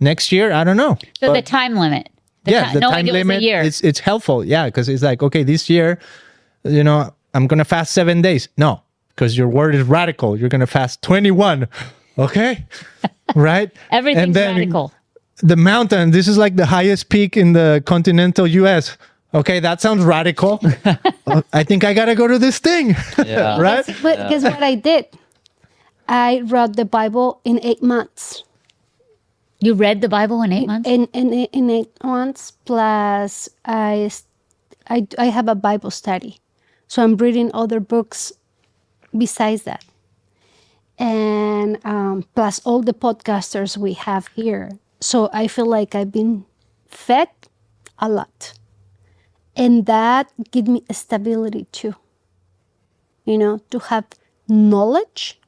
S1: Next year, I don't know.
S2: So the time limit.
S1: The time limit, it's helpful. Yeah, because it's like, okay, this year, I'm going to fast 7 days. No, because your word is radical. You're going to fast 21. Okay? Right?
S2: Everything's radical.
S1: The mountain, this is like the highest peak in the continental U.S. Okay, that sounds radical. I think I got to go to this thing. Yeah. Right?
S3: Because what I did, I read the Bible in 8 months.
S2: You read the Bible in 8 months?
S3: In 8 months, plus I have a Bible study. So I'm reading other books besides that. And plus all the podcasters we have here. So I feel like I've been fed a lot. And that gives me a stability too. To have knowledge,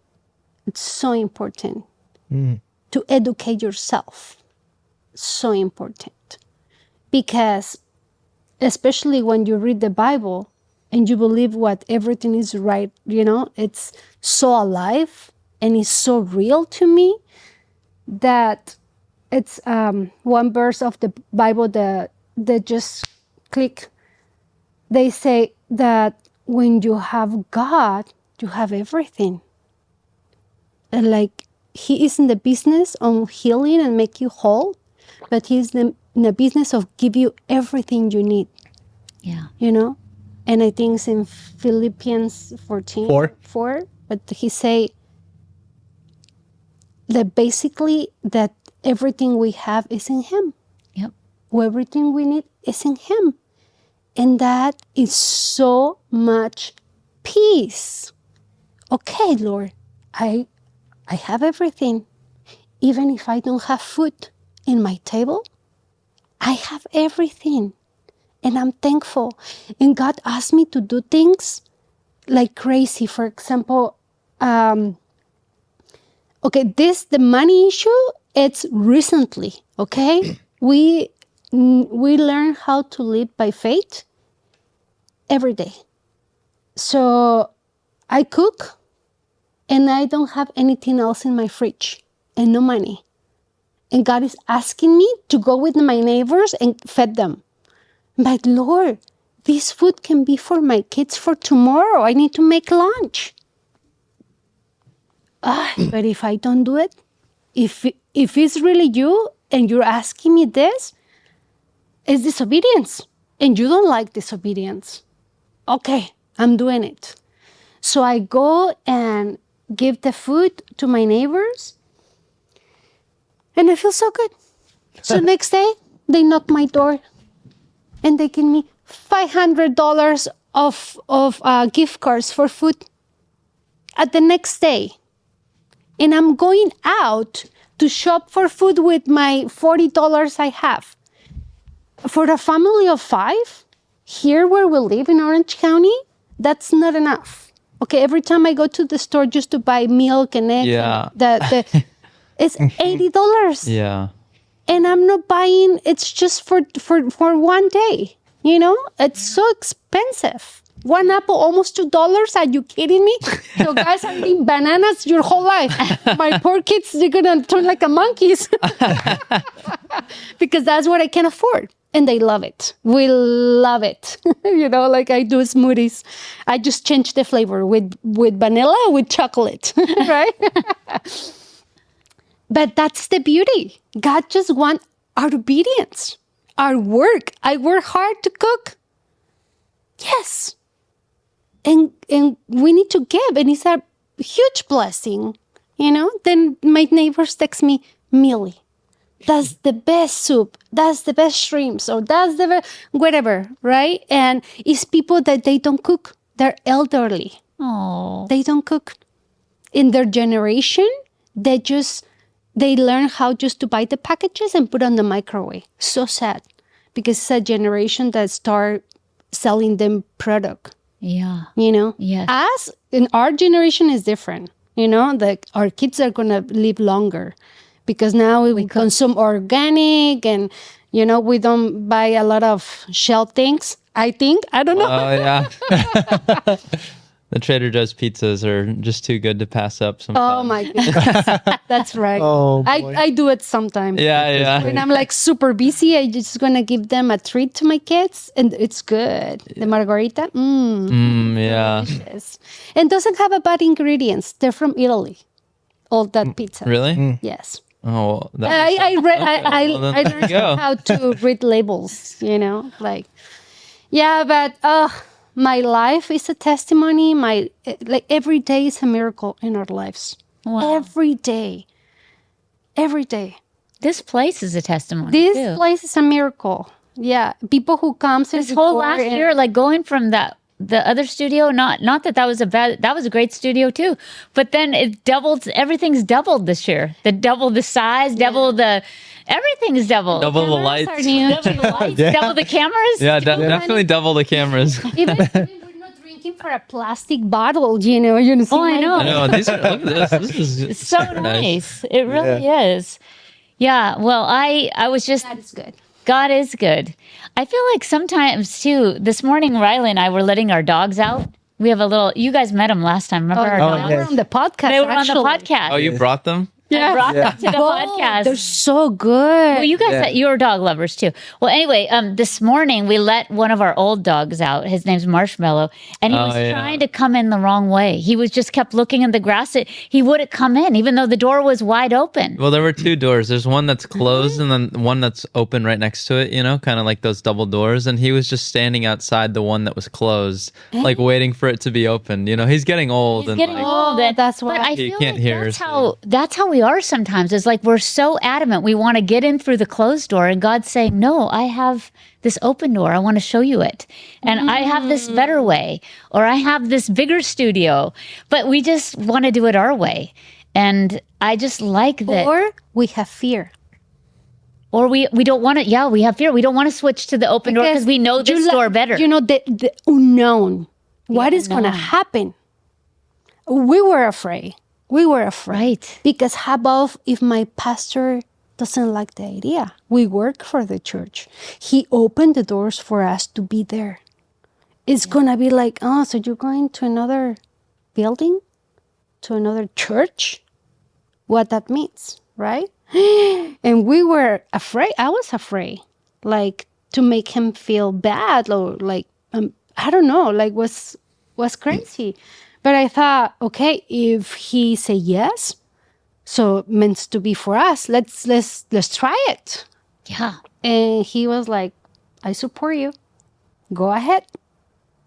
S3: it's so important. To educate yourself, so important. Because especially when you read the Bible and you believe everything is right, it's so alive and it's so real to me that it's one verse of the Bible that just click. They say that when you have God, you have everything. And like, He is in the business of healing and make you whole, but He's in the business of give you everything you need.
S2: Yeah.
S3: And I think it's in Philippians 4, but He say that basically that everything we have is in Him.
S2: Yep.
S3: Everything we need is in Him. And that is so much peace. Okay, Lord, I have everything. Even if I don't have food in my table, I have everything. And I'm thankful. And God asked me to do things like crazy. For example, the money issue, it's recently, okay? We learn how to live by faith every day. So I cook. And I don't have anything else in my fridge and no money. And God is asking me to go with my neighbors and feed them. But Lord, this food can be for my kids for tomorrow. I need to make lunch. But if I don't do it, if it's really you and you're asking me this, it's disobedience. And you don't like disobedience. Okay, I'm doing it. So I go and give the food to my neighbors, and I feel so good. So next day, they knock my door, and they give me $500 of gift cards for food. At the next day, and I'm going out to shop for food with my $40 I have. For a family of 5, here where we live in Orange County, that's not enough. Okay, every time I go to the store just to buy milk and eggs, it's $80.
S4: Yeah.
S3: And I'm not buying, it's just for one day. It's so expensive. One apple, almost $2. Are you kidding me? So guys are eating bananas your whole life. My poor kids, they're going to turn like a monkeys. Because that's what I can afford. And they love it. We love it. Like I do smoothies. I just change the flavor with vanilla, with chocolate, right? But that's the beauty. God just wants our obedience, our work. I work hard to cook. Yes. And we need to give. And it's a huge blessing, Then my neighbors text me, Mili, that's the best soup, that's the best shrimps, or that's the whatever, right? And it's people that they don't cook. They're elderly.
S2: Oh.
S3: They don't cook. In their generation, they just they learn how just to buy the packages and put on the microwave. So sad, because it's a generation that start selling them product.
S2: Yeah. Yes.
S3: Us in our generation is different. Like our kids are gonna live longer because now we consume organic and we don't buy a lot of shell things. I don't know.
S4: Oh yeah. The Trader Joe's pizzas are just too good to pass up sometimes.
S3: Oh my goodness. That's right.
S1: Oh,
S3: I do it sometimes.
S4: Yeah.
S3: When I'm like super busy, I just gonna give them a treat to my kids, and it's good. The margarita,
S4: Yeah.
S3: delicious. And doesn't have a bad ingredients. They're from Italy. All that pizza.
S4: Really?
S3: Yes.
S4: Oh,
S3: I learned
S4: go.
S3: how to read labels. But my life is a testimony. Every day is a miracle in our lives.
S2: Wow.
S3: Every day.
S2: This place is a testimony.
S3: This
S2: too.
S3: place is a miracle. Yeah, people who comes
S2: This whole last year, like going from the other studio, not that was that was a great studio too, but then it doubled. Everything's doubled this year. Double the size, double everything's doubled.
S4: Double the lights.
S2: Double the lights, double the cameras.
S4: Yeah, definitely double the cameras.
S3: Even we're not drinking for a plastic bottle, you know.
S2: Oh, I know.
S4: I know. Look at this. This is
S2: It's so nice. It really is. Yeah. Well, I was just.
S3: That is good.
S2: God is good. I feel like sometimes too. This morning, Riley and I were letting our dogs out. We have a little. You guys met them last time. Remember our dogs?
S3: They were on the podcast.
S2: They were
S3: actually.
S2: on the podcast.
S4: Oh, you brought them?
S2: I brought them to the podcast.
S3: They're so good.
S2: Well, you guys, you're dog lovers too. Well, anyway, this morning we let one of our old dogs out. His name's Marshmallow, and he was trying to come in the wrong way. He was just kept looking in the grass. He wouldn't come in, even though the door was wide open.
S4: Well, there were two doors. There's one that's closed and then one that's open right next to it, kind of like those double doors. And he was just standing outside the one that was closed, like waiting for it to be opened. He's getting old.
S2: He's getting old.
S3: That's why.
S2: But I
S4: He
S2: feel
S4: can't
S2: like
S4: hear,
S2: that's how we are sometimes. It's like we're so adamant. We want to get in through the closed door, and God's saying, no, I have this open door. I want to show you it. And I have this better way, or I have this bigger studio. But we just want to do it our way. And I just like that.
S3: Or we have fear.
S2: Or we don't want to, we have fear. We don't want to switch to the open door because we know this door better.
S3: The unknown. What is going to happen? We were afraid.
S2: Right.
S3: Because how about if my pastor doesn't like the idea? We work for the church. He opened the doors for us to be there. It's going to be like, so you're going to another building? To another church? What that means, right? And we were afraid. I was afraid, like, to make him feel bad or like, I don't know, like was crazy. But I thought, okay, if he say yes, so it means to be for us. Let's try it.
S2: Yeah.
S3: And he was like, I support you. Go ahead.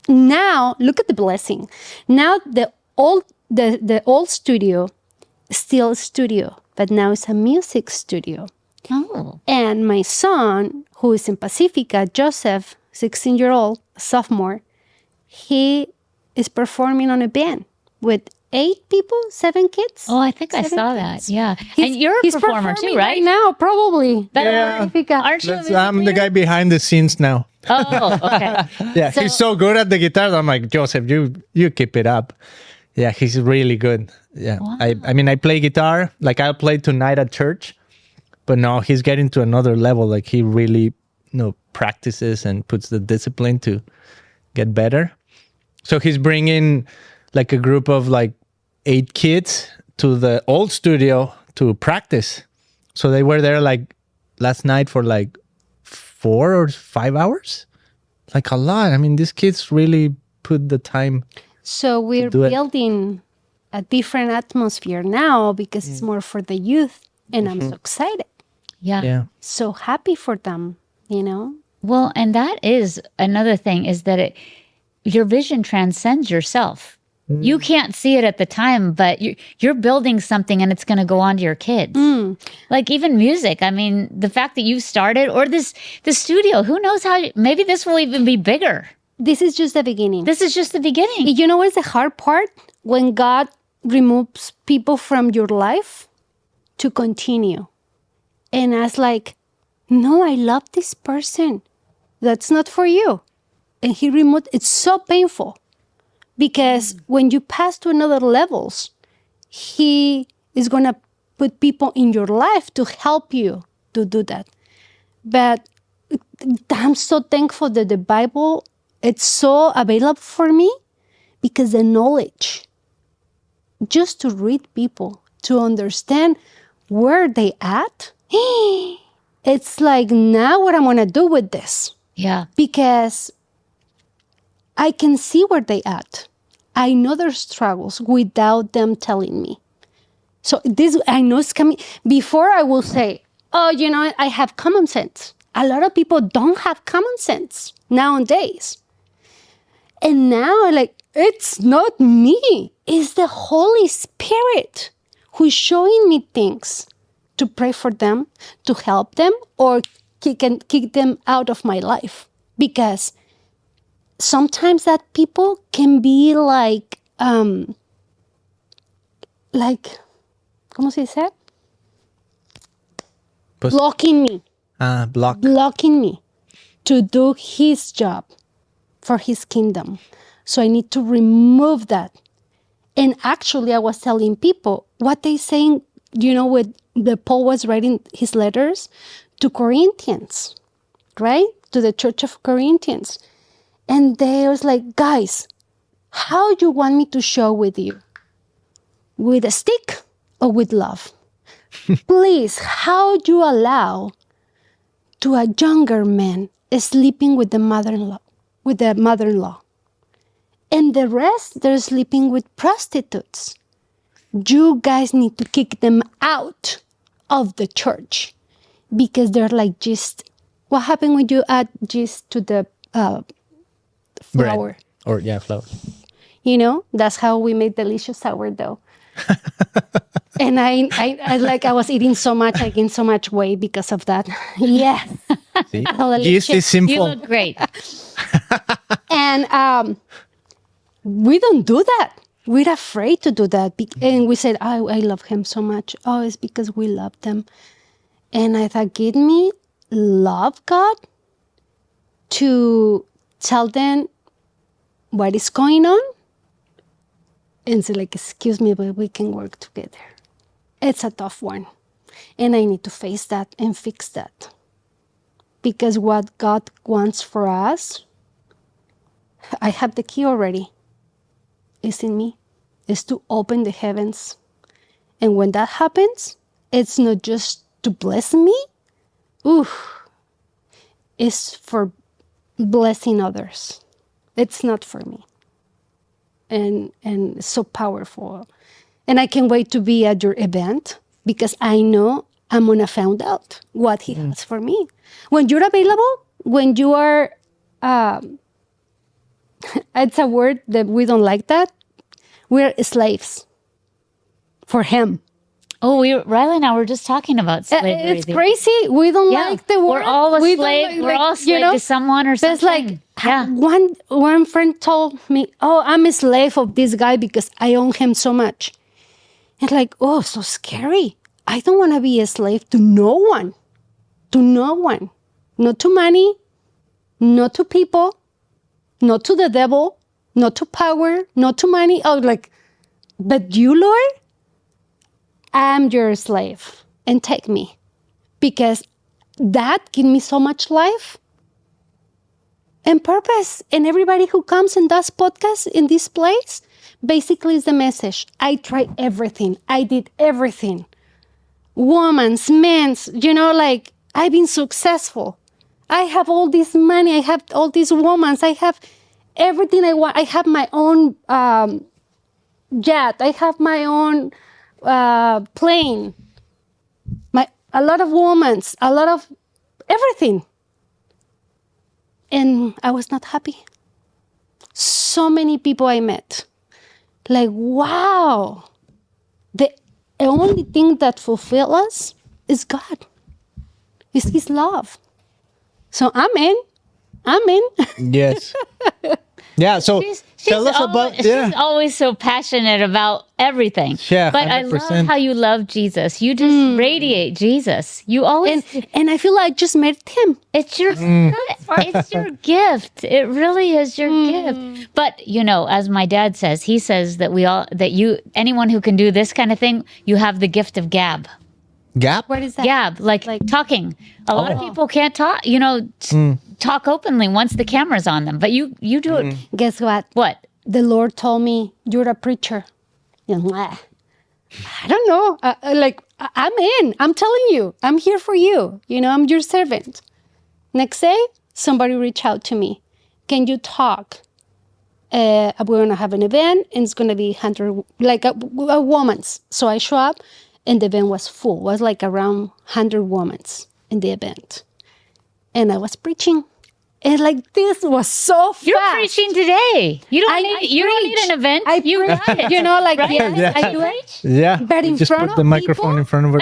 S3: Now look at the blessing. Now the old studio, still a studio, but now it's a music studio.
S2: Oh.
S3: And my son, who is in Pacifica, Joseph, 16-year-old, sophomore, he is performing on a band with 7 kids.
S2: Oh, I think I saw that. Yeah. And you're a performer too, right?
S3: Right now, probably.
S2: Aren't you?
S1: I'm the guy behind the scenes now.
S2: Oh, okay.
S1: Yeah, he's so good at the guitar. I'm like, Joseph, you keep it up. Yeah, he's really good. Yeah. Wow. I mean, I play guitar. Like I'll play tonight at church. But no, he's getting to another level. Like he really, practices and puts the discipline to get better. So he's bringing like a group of like 8 kids to the old studio to practice. So they were there like last night for like 4 or 5 hours. Like a lot. I mean, these kids really put the time.
S3: So we're building a different atmosphere now because it's more for the youth. And I'm so excited.
S2: Yeah.
S3: So happy for them,
S2: Well, and that is another thing is that your vision transcends yourself. You can't see it at the time, but you're building something and it's going to go on to your kids. Like even music. I mean, the fact that you started or the studio, who knows how, maybe this will even be bigger.
S3: This is just the beginning.
S2: This is just the beginning.
S3: You know what's the hard part? When God removes people from your life to continue. And I was like, no, I love this person. That's not for you. And he removed, it's so painful because when you pass to another levels, he is going to put people in your life to help you to do that. But I'm so thankful that the Bible, it's so available for me because the knowledge, just to read people, to understand where they at, it's like, now what I'm going to do with this?
S2: Yeah.
S3: Because I can see where they at. I know their struggles without them telling me. So this, I know it's coming. Before I will say, oh, I have common sense. A lot of people don't have common sense nowadays. And now it's not me. It's the Holy Spirit who's showing me things to pray for them, to help them, or kick them out of my life. Because sometimes that people can be like, ¿cómo se dice? Blocking me. Blocking me to do his job for his kingdom. So I need to remove that. And actually, I was telling people what they saying, when Paul was writing his letters to Corinthians, right? To the church of Corinthians. And they was like, guys, how do you want me to show with you? With a stick or with love? Please, how do you allow to a younger man sleeping with the mother-in-law, and the rest, they're sleeping with prostitutes? You guys need to kick them out of the church because they're like just, what happened when you add just to the flour?
S1: Flour.
S3: That's how we made delicious sourdough. And I was eating so much, I gained so much weight because of that. Yes.
S1: See? Yeast is simple.
S2: You look great.
S3: And we don't do that. We're afraid to do that. And we said, I love him so much. Oh, it's because we love them. And I thought, give me love, God, to tell them what is going on. And say, excuse me, but we can work together. It's a tough one. And I need to face that and fix that. Because what God wants for us, I have the key already. It's in me. It's to open the heavens. And when that happens, it's not just to bless me. It's for blessing others. It's not for me. And it's so powerful. And I can't wait to be at your event because I know I'm going to find out what he has for me. When you're available, when you are, it's a word that we don't like that. We're slaves for him.
S2: Oh, Riley and I were just talking about slavery.
S3: It's crazy. We don't like the word.
S2: We're all a slave. We're all slave to someone or something.
S3: One friend told me, oh, I'm a slave of this guy because I own him so much. It's oh, so scary. I don't want to be a slave to no one. To no one. Not to money, not to people, not to the devil, not to power, not to money. Oh, but you, Lord, I'm your slave and take me. Because that gives me so much life and purpose. And everybody who comes and does podcasts in this place, basically is the message. I tried everything. I did everything. Women's, men's, I've been successful. I have all this money. I have all these women. I have everything I want. I have my own jet. I have my own plane. A lot of women, a lot of everything. And I was not happy. So many people I met. Wow. The only thing that fulfills us is God. It's his love. So I'm in.
S1: Yes. Yeah. So tell us about. Yeah.
S2: She's always so passionate about everything.
S1: Yeah,
S2: but 100%. I love how you love Jesus. You just radiate Jesus. You always
S3: and I feel like I just met him.
S2: It's your it's your gift. It really is your gift. But you know, as my dad says, he says that anyone who can do this kind of thing, you have the gift of gab.
S1: Gap?
S3: What is that?
S2: Gab, like talking. A lot of people can't talk, talk openly once the camera's on them. But you do it.
S3: Guess what?
S2: What?
S3: The Lord told me, you're a preacher. I don't know. I'm in. I'm telling you. I'm here for you. I'm your servant. Next day, somebody reached out to me. Can you talk? We're going to have an event, and it's going to be 100, like a woman's. So I show up, and the event was full. It was like around 100 women's in the event. And I was preaching. And this was so fast.
S2: You're preaching today. You don't need an event.
S3: I
S2: you got it.
S3: right?
S1: Yeah.
S3: I preach.
S1: Yeah.
S3: But in
S1: just
S3: front
S1: put the
S3: of
S1: microphone
S3: people,
S1: in front of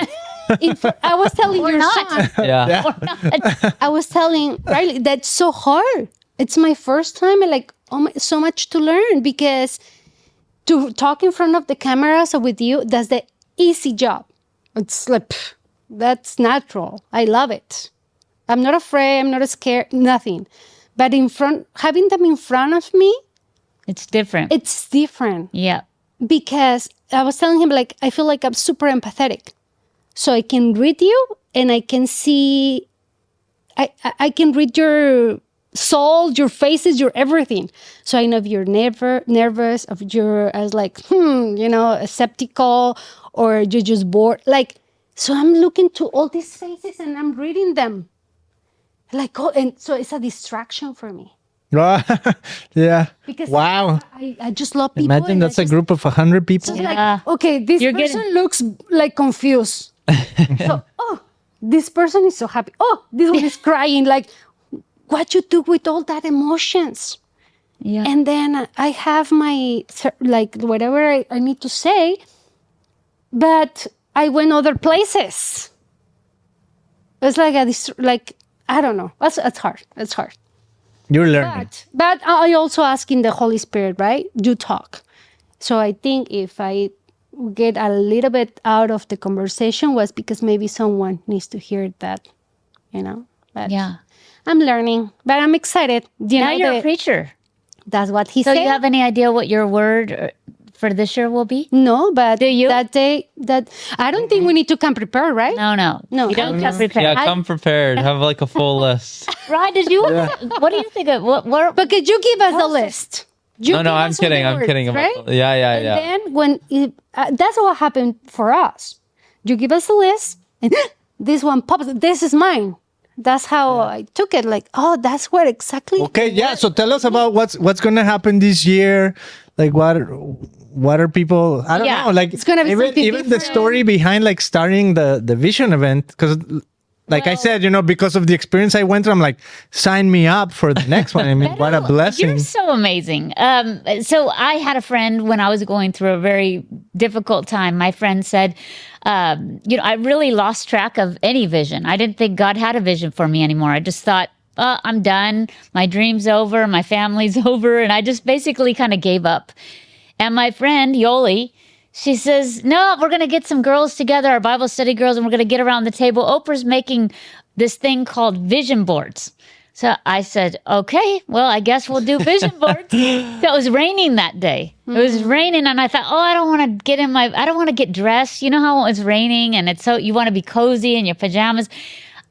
S1: her.
S3: I was telling your son.
S4: Yeah.
S3: I was telling Riley, that's so hard. It's my first time, and so much to learn, because to talk in front of the camera, so with you, that's the easy job. It's that's natural. I love it. I'm not afraid. I'm not scared. Nothing. But having them in front of me,
S2: it's different.
S3: It's different.
S2: Yeah.
S3: Because I was telling him, I feel like I'm super empathetic. So I can read you, and I can see, I can read your soul, your faces, your everything. So I know if you're nervous, if you're skeptical, or you're just bored. So I'm looking to all these faces, and I'm reading them. And so it's a distraction for me.
S1: Yeah.
S3: Because
S1: wow.
S3: I just love people.
S1: Imagine that's a group of 100 people.
S3: So okay, this person looks confused. So, this person is so happy. Oh, this one is crying. What you do with all that emotions?
S2: Yeah.
S3: And then I have my, whatever I need to say, but I went other places. It's I don't know. It's hard. It's hard.
S1: You're learning.
S3: But I also ask in the Holy Spirit, right? You talk. So I think if I get a little bit out of the conversation was because maybe someone needs to hear that, But
S2: yeah.
S3: I'm learning, but I'm excited.
S2: Now you're a preacher.
S3: That's what he said.
S2: So you have any idea what your word for this year will be?
S3: No, but
S2: do you?
S3: That day, I don't think we need to come prepared, right?
S2: No. You don't come prepared.
S4: Yeah, come prepared. Have a full list.
S2: Right? Did you? What do you think of what?
S3: But could you give us a list?
S4: No, I'm kidding. I'm kidding about
S3: right?
S4: Yeah.
S3: And then when that's what happened for us. You give us a list, and this one pops. This is mine. That's how I took it. That's what exactly.
S1: Okay, yeah. So tell us about what's going to happen this year. What are people? I don't know.
S3: It's gonna be
S1: even the story behind starting the Vision event, because. I said, because of the experience I went through, I'm sign me up for the next one. I mean, what a blessing.
S2: You're so amazing. So I had a friend when I was going through a very difficult time. My friend said, I really lost track of any vision. I didn't think God had a vision for me anymore. I just thought, I'm done. My dream's over. My family's over. And I just basically kind of gave up. And my friend, Yoli, she says, no, we're going to get some girls together, our Bible study girls, and we're going to get around the table. Oprah's making this thing called vision boards. So I said, okay, well, I guess we'll do vision boards. So it was raining that day. It was raining, and I thought, I don't want to I don't want to get dressed. You know how it's raining, and you want to be cozy in your pajamas.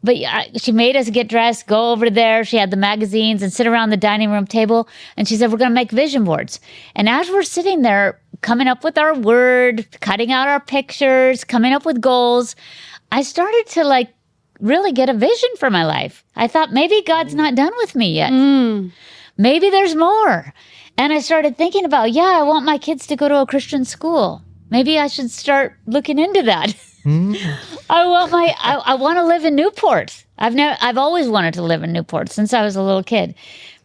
S2: But she made us get dressed, go over there. She had the magazines and sit around the dining room table. And she said, we're going to make vision boards. And as we're sitting there, coming up with our word, cutting out our pictures, coming up with goals, I started to really get a vision for my life. I thought maybe God's not done with me yet. Maybe there's more. And I started thinking about, I want my kids to go to a Christian school. Maybe I should start looking into that. I want to live in Newport. I've always wanted to live in Newport since I was a little kid.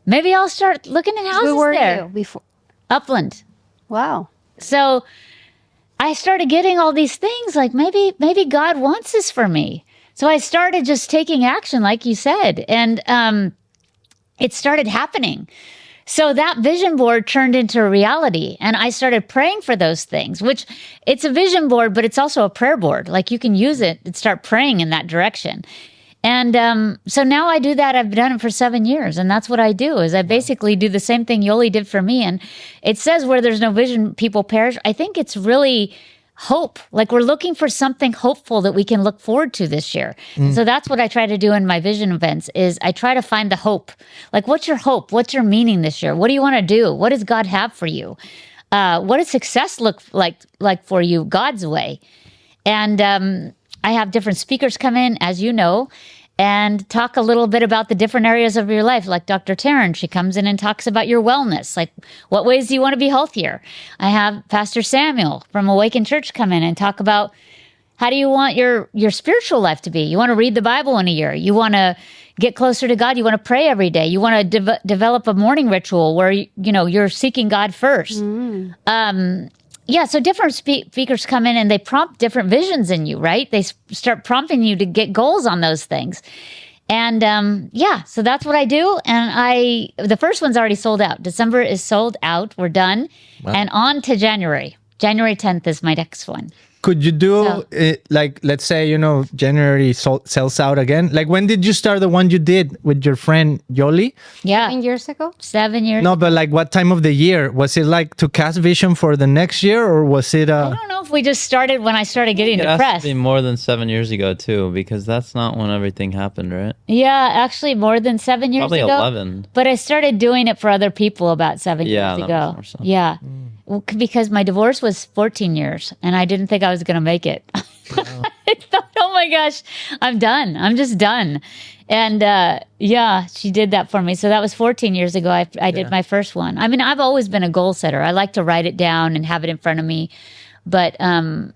S2: Maybe I'll start looking at houses there.
S3: Where were you before?
S2: Upland.
S3: Wow.
S2: So I started getting all these things maybe God wants this for me. So I started just taking action, like you said, and it started happening. So that vision board turned into a reality. And I started praying for those things, which it's a vision board, but it's also a prayer board. Like you can use it and start praying in that direction. And so now I do that. I've done it for 7 years. And that's what I do is I basically do the same thing Yoli did for me. And it says where there's no vision, people perish. I think it's really hope. Like we're looking for something hopeful that we can look forward to this year. So that's what I try to do in my vision events is I try to find the hope. Like what's your hope? What's your meaning this year? What do you want to do? What does God have for you? What does success look like for you God's way? And I have different speakers come in, as you know, and talk a little bit about the different areas of your life. Like Dr. Taryn, she comes in and talks about your wellness. Like, what ways do you want to be healthier? I have Pastor Samuel from Awaken Church come in and talk about how do you want your spiritual life to be? You want to read the Bible in a year. You want to get closer to God. You want to pray every day. You want to develop a morning ritual where, you're seeking God first. So different speakers come in and they prompt different visions in you, right? They start prompting you to get goals on those things. And so that's what I do. And the first one's already sold out. December is sold out. We're done. Wow. And on to January. January 10th is my next one.
S1: Could you do let's say, January sells out again? Like when did you start the one you did with your friend Yoli?
S2: Yeah.
S3: 7 years ago?
S2: 7 years
S1: No, but like what time of the year? Was it like to cast vision for the next year or was it?
S2: I don't know if we just started when I started getting depressed.
S4: It has to be more than 7 years ago too, because that's not when everything happened, right?
S2: Yeah, actually more than 7 years
S4: Probably
S2: ago.
S4: Probably 11.
S2: But I started doing it for other people about 7 years ago.
S4: More so.
S2: Yeah. Because my divorce was 14 years and I didn't think I was going to make it. Wow. I thought, oh my gosh, I'm done. I'm just done. And she did that for me. So that was 14 years ago. I did my first one. I mean, I've always been a goal setter. I like to write it down and have it in front of me. But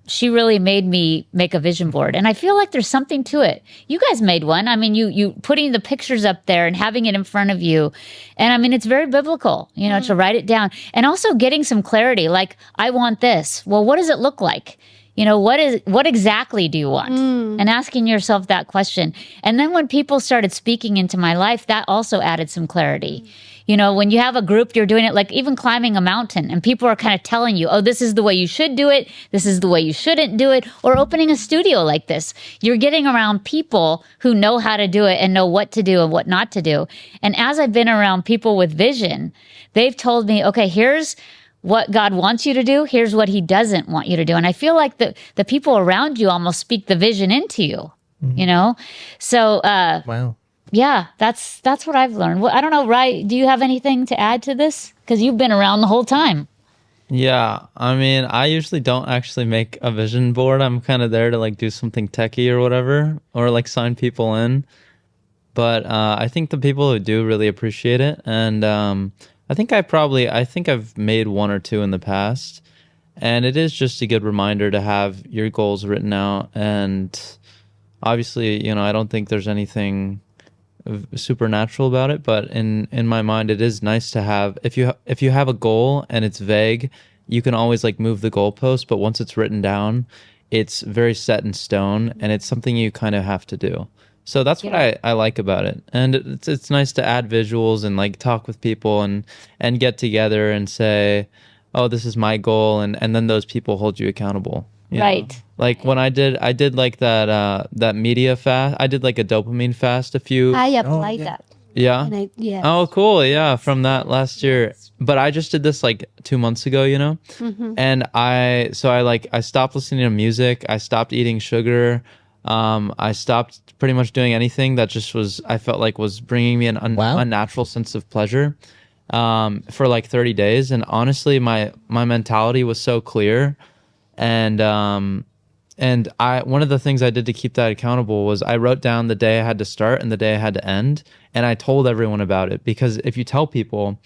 S2: she really made me make a vision board. And I feel like there's something to it. You guys made one. I mean, you putting the pictures up there and having it in front of you. And I mean, it's very biblical, to write it down. And also getting some clarity, like, I want this. Well, what does it look like? What exactly do you want? And asking yourself that question. And then when people started speaking into my life, that also added some clarity. When you have a group, you're doing it like even climbing a mountain and people are kind of telling you, oh, this is the way you should do it. This is the way you shouldn't do it. Or opening a studio like this. You're getting around people who know how to do it and know what to do and what not to do. And as I've been around people with vision, they've told me, okay, here's what God wants you to do. Here's what he doesn't want you to do. And I feel like the people around you almost speak the vision into you, So,
S1: wow.
S2: Yeah, that's what I've learned. Well, I don't know, Rai, do you have anything to add to this? Because you've been around the whole time.
S4: Yeah, I mean, I usually don't actually make a vision board. I'm kind of there to like do something techie or whatever, or like sign people in. But I think the people who do really appreciate it. And I think I've made one or two in the past. And it is just a good reminder to have your goals written out. And obviously, I don't think there's anything supernatural about it, but in my mind it is nice to have, if you have a goal and it's vague, you can always like move the goalpost, but once it's written down, it's very set in stone and it's something you kind of have to do. So that's what I like about it. And it's nice to add visuals and like talk with people and get together and say, oh, this is my goal, and then those people hold you accountable.
S2: Right.
S4: Know? Like when I did like that media fast. I did like a dopamine fast
S3: I applied that.
S4: Yeah.
S3: Yes.
S4: Oh, cool. Yeah, from that last year. But I just did this like 2 months ago, And I stopped listening to music. I stopped eating sugar. I stopped pretty much doing anything that just I felt like was bringing me an unnatural sense of pleasure. For like 30 days, and honestly, my mentality was so clear. And one of the things I did to keep that accountable was I wrote down the day I had to start and the day I had to end, and I told everyone about it, because if you tell people,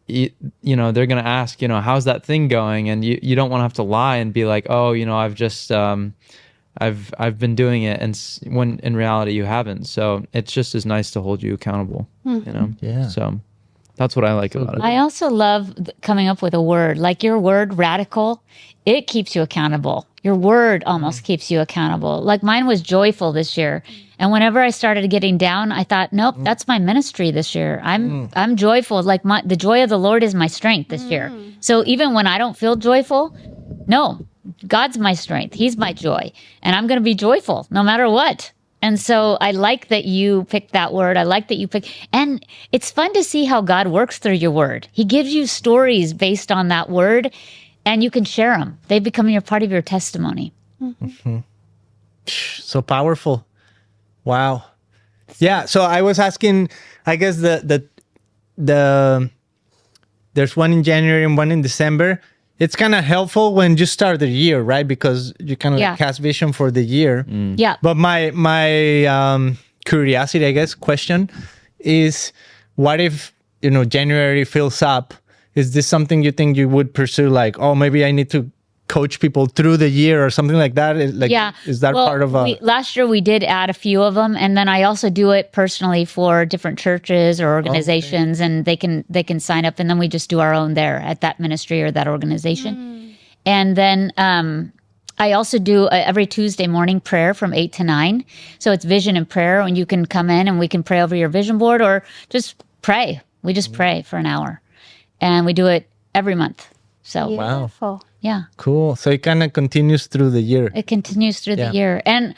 S4: they're going to ask, how's that thing going? And you don't want to have to lie and be like, oh, I've just, I've been doing it. And when in reality you haven't. So it's just as nice to hold you accountable,
S1: Yeah.
S4: So that's what I like about it.
S2: I also love coming up with a word, like your word, radical. It keeps you accountable. Your word almost keeps you accountable. Like mine was joyful this year. And whenever I started getting down, I thought, nope, that's my ministry this year. I'm joyful. Like the joy of the Lord is my strength this year. So even when I don't feel joyful, no, God's my strength. He's my joy. And I'm going to be joyful no matter what. And so I like that you picked that word. I like that you picked, and it's fun to see how God works through your word. He gives you stories based on that word, and you can share them. They become part of your testimony.
S1: So powerful. Wow. Yeah. So I was asking, I guess there's one in January and one in December. It's kind of helpful when you start the year, right? Because you kind of like cast vision for the year.
S2: Yeah.
S1: But my curiosity, I guess, question is, what if, January fills up? Is this something you think you would pursue? Like, oh, maybe I need to coach people through the year or something like that? Is that part of
S2: last year we did add a few of them, and then I also do it personally for different churches or organizations, and they can sign up, and then we just do our own there at that ministry or that organization. And then I also do every Tuesday morning prayer from 8 to 9. So it's vision and prayer, and you can come in and we can pray over your vision board or just pray. We just pray for an hour, and we do it every month. So
S3: Beautiful.
S2: Yeah.
S1: Cool. So it kind of continues through the year.
S2: It continues through the year. And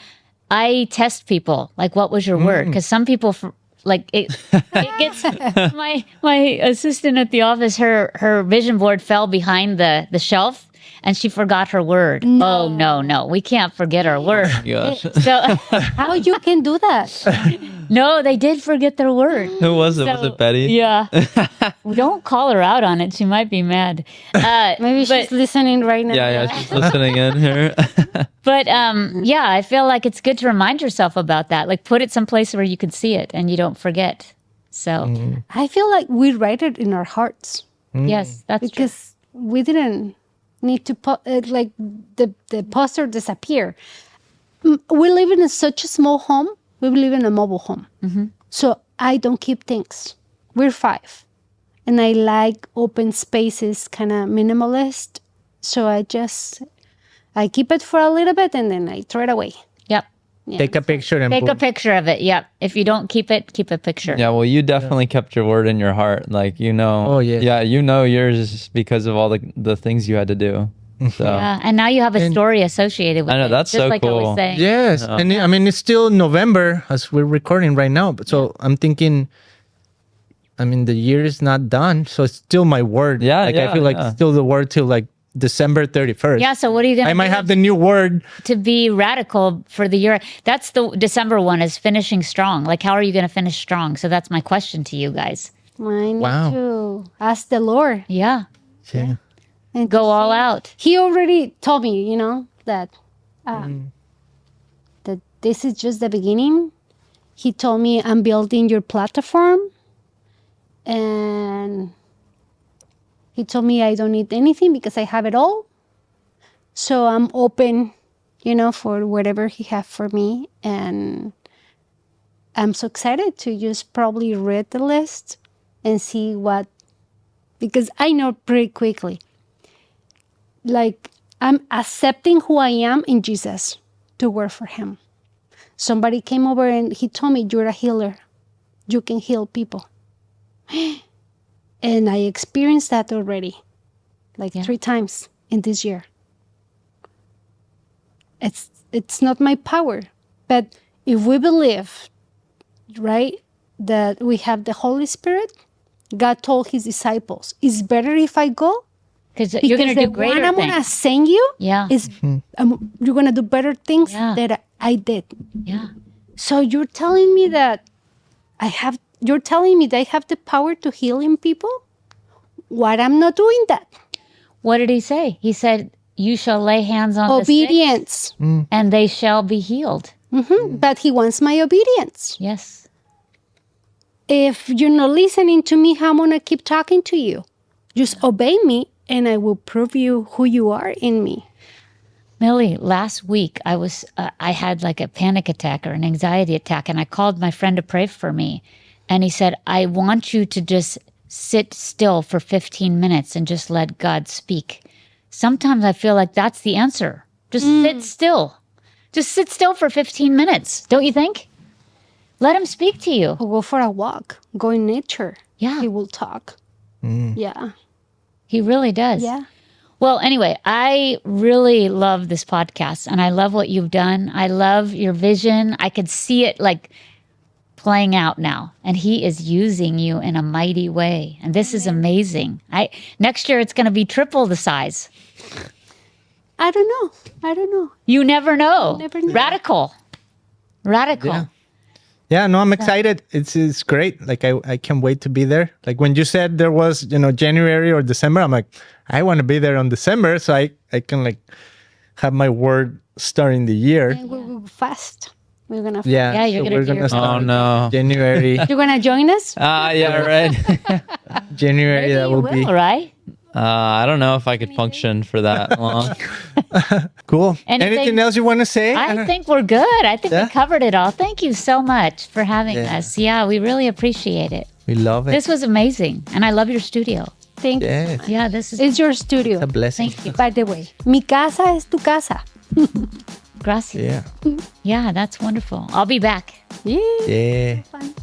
S2: I test people, like, what was your word? Because some people, it gets, my assistant at the office, her vision board fell behind the shelf and she forgot her word. No. Oh, no. We can't forget our word.
S4: Gosh.
S2: So
S3: How you can do that?
S2: no, they did forget their word.
S4: Who was it? Was it Betty?
S2: Yeah. Don't call her out on it. She might be mad.
S3: Maybe she's listening right now.
S4: Yeah, she's listening in here.
S2: But I feel like it's good to remind yourself about that. Like, put it someplace where you can see it and you don't forget. So
S3: I feel like we write it in our hearts.
S2: yes, that's true.
S3: Because we didn't need to like the poster disappear. We live in such a small home. We live in a mobile home. So I don't keep things. We're 5. And I like open spaces, kind of minimalist. So I keep it for a little bit and then I throw it away.
S2: Yep.
S3: Yeah.
S1: Take a picture and
S2: Take a picture of it. Yep. If you don't keep it, keep a picture.
S4: Yeah, well, you definitely kept your word in your heart. Like,
S1: Oh, yeah.
S4: Yeah, yours because of all the things you had to do. So.
S2: Yeah. And now you have a story associated with it.
S4: I know, that's
S2: just
S4: so
S2: like I
S4: cool.
S2: was saying.
S1: Yes. And I mean, it's still November as we're recording right now. But so I'm thinking, I mean, the year is not done. So it's still my word.
S4: Yeah,
S1: I feel like it's still the word till like December 31st.
S2: Yeah. So what are you going to
S1: I might have the new word.
S2: to be radical for the year? That's the December one, is finishing strong. Like, how are you going to finish strong? So that's my question to you guys.
S3: I need
S1: Wow.
S3: to ask the Lord.
S2: Yeah.
S1: Yeah.
S3: And
S2: Go all out.
S3: He already told me, that that this is just the beginning. He told me, I'm building your platform. And he told me I don't need anything because I have it all. So I'm open, for whatever he has for me. And I'm so excited to just probably read the list and see because I know pretty quickly. Like, I'm accepting who I am in Jesus to work for him. Somebody came over and he told me, you're a healer. You can heal people. And I experienced that already, like 3 times in this year. It's not my power. But if we believe, right, that we have the Holy Spirit, God told his disciples, it's better if I go.
S2: Because you're going to do greater
S3: I'm going to send you is you're going to do better things that I did.
S2: Yeah.
S3: So you're telling me that I have the power to heal in people? What I'm not doing that?
S2: What did he say? He said, you shall lay hands on
S3: Obedience.
S2: the sick, and they shall be healed.
S3: But he wants my obedience.
S2: Yes.
S3: If you're not listening to me, how am I going to keep talking to you? Just obey me, and I will prove you who you are in me.
S2: Mili, last week I had like a panic attack or an anxiety attack, and I called my friend to pray for me. And he said, I want you to just sit still for 15 minutes and just let God speak. Sometimes I feel like that's the answer. Just sit still. Just sit still for 15 minutes. Don't you think? Let him speak to you.
S3: Or go for a walk, go in nature.
S2: Yeah.
S3: He will talk. Yeah.
S2: He really does.
S3: Yeah.
S2: Well, anyway, I really love this podcast and I love what you've done. I love your vision. I could see it like playing out now, and he is using you in a mighty way. And this is amazing. Next year it's going to be triple the size.
S3: I don't know.
S2: You never know.
S3: Never know.
S2: Radical.
S1: Yeah, no, I'm excited. It's great. Like I can't wait to be there. Like when you said there was, January or December, I'm like, I want to be there on December so I can like have my word starting the year.
S3: And we will fast. We're gonna.
S2: Yeah, you're gonna
S1: we're
S2: do your
S1: start
S4: Oh, no.
S1: January.
S3: You're gonna join us?
S4: Yeah, right.
S1: January
S2: Maybe
S1: that
S2: you
S1: will be
S2: right?
S4: I don't know if I could function for that long.
S1: cool.
S2: Anything-
S1: Anything else you want to say?
S2: I think we're good. I think
S1: Yeah?
S2: we covered it all. Thank you so much for having us. Yeah, we really appreciate it.
S1: We love it.
S2: This was amazing, and I love your studio.
S3: Thank you.
S1: Yes.
S2: Yeah, this is
S3: It's your studio.
S1: It's a blessing.
S2: Thank you.
S3: By the way, mi casa es tu casa.
S2: Gracias.
S1: Yeah.
S2: Yeah, that's wonderful. I'll be back.
S3: Yeah.
S1: Yeah.
S3: Fun.